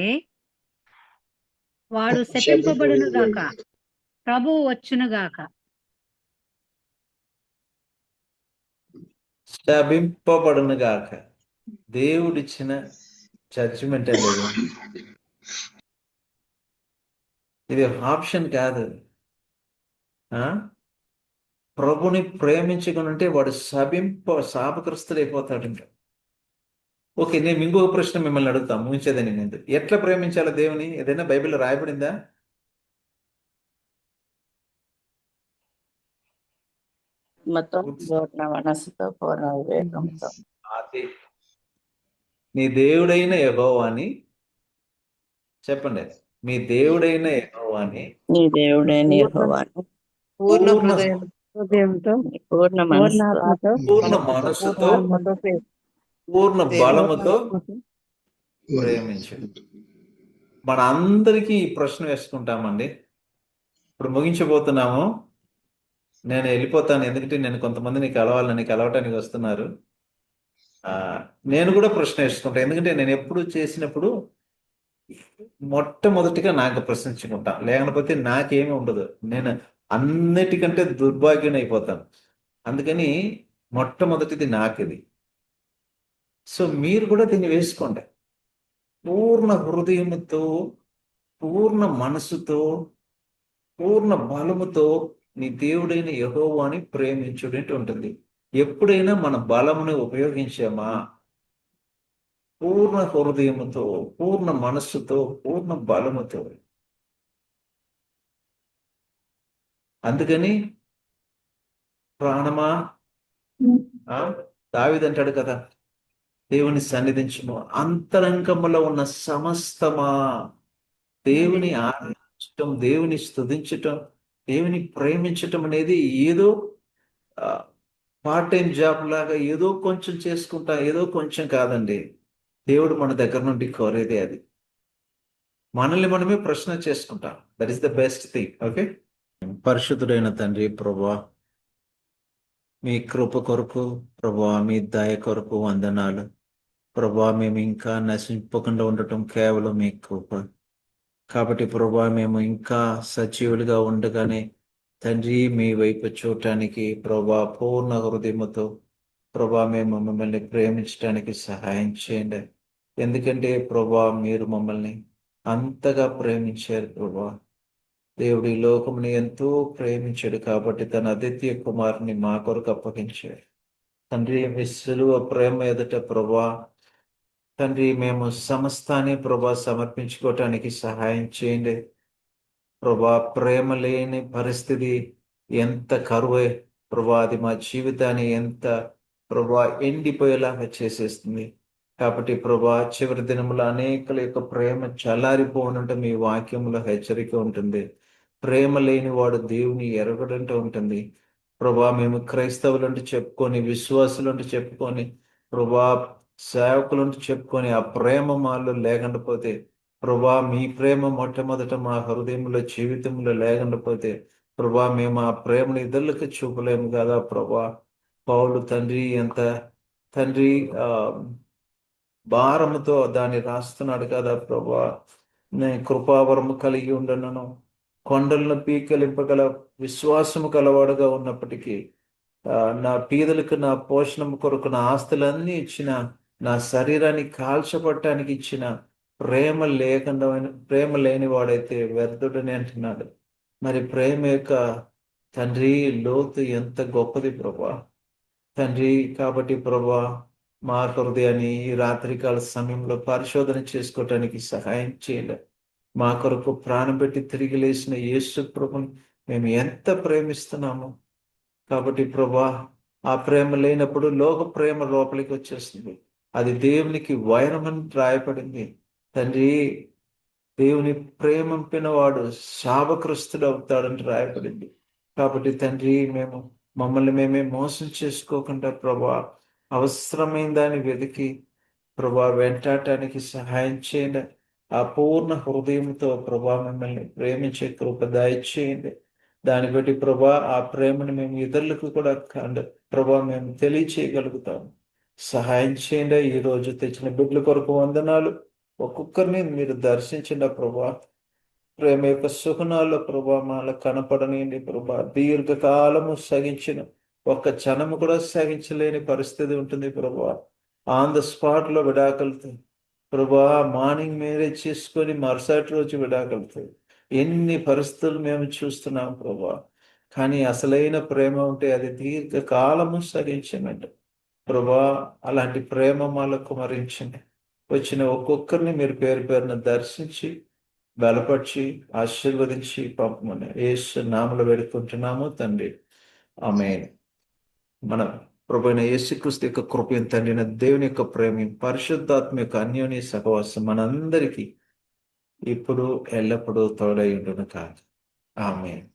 వాడు శపింపబడును గాక, ప్రభువు వచ్చును గాక. శపింపబడును గాక. దేవుడిచ్చిన జడ్జిమెంట్ అండి ఇది. ఇది ఆప్షన్ కాదు. ప్రభుని ప్రేమించుకుని వాడు శాపగ్రస్తుడైపోతాడు. ఇంకా ఓకే, నేను ఇంకొక ప్రశ్న మిమ్మల్ని అడుగుతాను, ముగించేదని. నేను ఎట్లా ప్రేమించాలో దేవుని ఏదైనా బైబిల్లో రాయబడిందా? పూర్ణ మనసుతో పూర్ణ వివేకంతో. అది నీ దేవుడైన యెహోవాని చెప్పండి. మీ దేవుడైన యెహోవాని నీ దేవుడైన యెహోవాను పూర్ణ పూర్ణ హృదయంతో పూర్ణ మనసుతో పూర్ణ మనస్సుతో పూర్ణ బలముతో ప్రేమించు. మన అందరికీ ఈ ప్రశ్న వేసుకుంటామండి. ఇప్పుడు ముగించబోతున్నాము. నేను వెళ్ళిపోతాను, ఎందుకంటే నేను కొంతమందిని కలవటానికి వస్తున్నారు. నేను కూడా ప్రశ్న వేసుకుంటాను, ఎందుకంటే నేను ఎప్పుడు చేసినప్పుడు మొట్టమొదటిగా నాకు ప్రశ్నించుకుంటా, లేకపోతే నాకేమీ ఉండదు. నేను అన్నిటికంటే దుర్భాగ్యం అయిపోతాను. అందుకని మొట్టమొదటిది నాకిది. సో మీరు కూడా దీన్ని వేసుకోండి. పూర్ణ హృదయముతో, పూర్ణ మనసుతో, పూర్ణ బలముతో నీ దేవుడైన యెహోవాని ప్రేమించుడంటూ ఉంటుంది. ఎప్పుడైనా మన బలమును ఉపయోగించామా? పూర్ణ హృదయముతో, పూర్ణ మనస్సుతో, పూర్ణ బలముతో. అందుకని ప్రాణమా, దావీదు అంటాడు కదా, దేవుని సన్నిధించుము, అంతరంగములో ఉన్న సమస్తమా. దేవుని ఆరాధించటం, దేవుని స్తుతించటం, దేవుని ప్రేమించటం అనేది ఏదో పార్ట్ టైం జాబ్ లాగా ఏదో కొంచెం చేసుకుంటా, ఏదో కొంచెం కాదండి. దేవుడు మన దగ్గర నుండి కోరేదే అది. మనల్ని మనమే ప్రశ్న చేసుకుంటాం. That is the best thing. Okay, పరిశుద్ధుడైన తండ్రి ప్రభువా, మీ కృప కొరకు ప్రభువా, మీ దయ కొరకు వందనాలు ప్రభువా. మేము ఇంకా నశింపకుండా ఉండటం కేవలం మీ కృప. కాబట్టి ప్రభువా, మేము ఇంకా సజీవులుగా ఉండగానే తండ్రి మీ వైపు చూడటానికి ప్రభువా పూర్ణ హృదయముతో ప్రభువా మేము మిమ్మల్ని ప్రేమించడానికి సహాయం చేయండి. ఎందుకంటే ప్రభువా మీరు మమ్మల్ని అంతగా ప్రేమించారు ప్రభువా. దేవుడు ఈ లోకముని ఎంతో ప్రేమించాడు కాబట్టి తన అద్వితీయ కుమారుని మా కొరకు అప్పగించాడు. తండ్రి మీ సిలువ ప్రేమ ఎదుట ప్రభువా తండ్రి మేము సమస్తాన్ని ప్రభా సమర్పించుకోవటానికి సహాయం చేయండి ప్రభా. ప్రేమ లేని పరిస్థితి ఎంత కరువే ప్రభా, అది మా జీవితాన్ని ఎంత ప్రభా ఎండిపోయేలాగా చేసేస్తుంది. కాబట్టి ప్రభా చివరి దినములో అనేకల యొక్క ప్రేమ చల్లారిపోనుంటే మీ వాక్యంలో హెచ్చరిక ఉంటుంది. ప్రేమ లేని వాడు దేవుని ఎరగడంటూ ఉంటుంది ప్రభా. మేము క్రైస్తవులంటూ చెప్పుకొని, విశ్వాసులంటూ చెప్పుకొని, ప్రభా సేవకులంటూ చెప్పుకొని ఆ ప్రేమ మాలో లేకుండా పోతే ప్రభా, మీ ప్రేమ మొట్టమొదట మా హృదయంలో జీవితంలో లేకుండా పోతే ప్రభా మేము ఆ ప్రేమను ఇతరులకు చూపలేము కదా ప్రభా. పౌలు తండ్రి ఎంత తండ్రి భారముతో దాన్ని రాస్తున్నాడు కదా ప్రభా. నేను కృపావరము కలిగి ఉండను, కొండలను పీకలింపగల విశ్వాసము కలవాడుగా ఉన్నప్పటికీ నా పీదలకు నా పోషణం కొరకు నా ఆస్తులన్నీ ఇచ్చిన, నా శరీరాన్ని కాల్చబట్టడానికి ఇచ్చిన ప్రేమ లేని వాడైతే వ్యర్థుడని అంటున్నాడు. మరి ప్రేమ యొక్క తండ్రి లోతు ఎంత గొప్పది ప్రభా తండ్రి. కాబట్టి ప్రభా మా హృదయాన్ని ఈ రాత్రికాల సమయంలో పరిశోధన చేసుకోవటానికి సహాయం చేయాలి. మా కొరకు ప్రాణం పెట్టి తిరిగి లేచిన యేసు ప్రభుని మేము ఎంత ప్రేమిస్తున్నాము. కాబట్టి ప్రభా ఆ ప్రేమ లేనప్పుడు లోక ప్రేమ లోపలికి వచ్చేస్తుంది. అది దేవునికి వైరమని రాయపడింది తండ్రి. దేవుని ప్రేమింపిన వాడు శాపగ్రస్తుడు అవుతాడని రాయపడింది. కాబట్టి తండ్రి మేము మమ్మల్ని మేమే మోసం చేసుకోకుండా ప్రభా అవసరమైన దాన్ని వెతికి ప్రభా వెంటాడటానికి సహాయం చేయండి. ఆ పూర్ణ హృదయంతో ప్రభా మిమ్మల్ని ప్రేమించే కృప దయచేయండి. దాన్ని బట్టి ప్రభా ఆ ప్రేమను మేము ఇతరులకు కూడా ప్రభా మేము తెలియచేయగలుగుతాము. సహాయం చేయండి. ఈ రోజు తెచ్చిన బిడ్డల కొరకు వందనాలు. ఒక్కొక్కరిని మీరు దర్శించండి ప్రభా. ప్రేమ యొక్క సుగుణాల్లో ప్రభా మాలో కనపడనియండి ప్రభా. దీర్ఘకాలము సగించిన ఒక్క క్షణము కూడా సగించలేని పరిస్థితి ఉంటుంది ప్రభా. ఆన్ ద స్పాట్ లో విడాకులతో ప్రభా మార్నింగ్ మ్యారేజ్ చేసుకొని మరుసటి రోజు విడాకులుతాయి. ఎన్ని పరిస్థితులు మేము చూస్తున్నాం ప్రభా. కానీ అసలైన ప్రేమ ఉంటే అది దీర్ఘకాలము సహించమండి ప్రభా. అలాంటి ప్రేమ మాలో కుమరించండి. వచ్చిన ఒక్కొక్కరిని మీరు పేరు పేరున దర్శించి బలపరిచి ఆశీర్వదించి పంపమని యేసు నామములో వేడుకుంటున్నాము తండ్రి. ఆమేన్. మన ప్రభువైన యేసుక్రీస్తు యొక్క కృప, తండ్రి దేవుని యొక్క ప్రేమ, పరిశుద్ధాత్మ యొక్క అన్యోన్య సహవాసం మనందరికీ ఇప్పుడు ఎల్లప్పుడూ తోడై ఉండును కాక. ఆమేన్.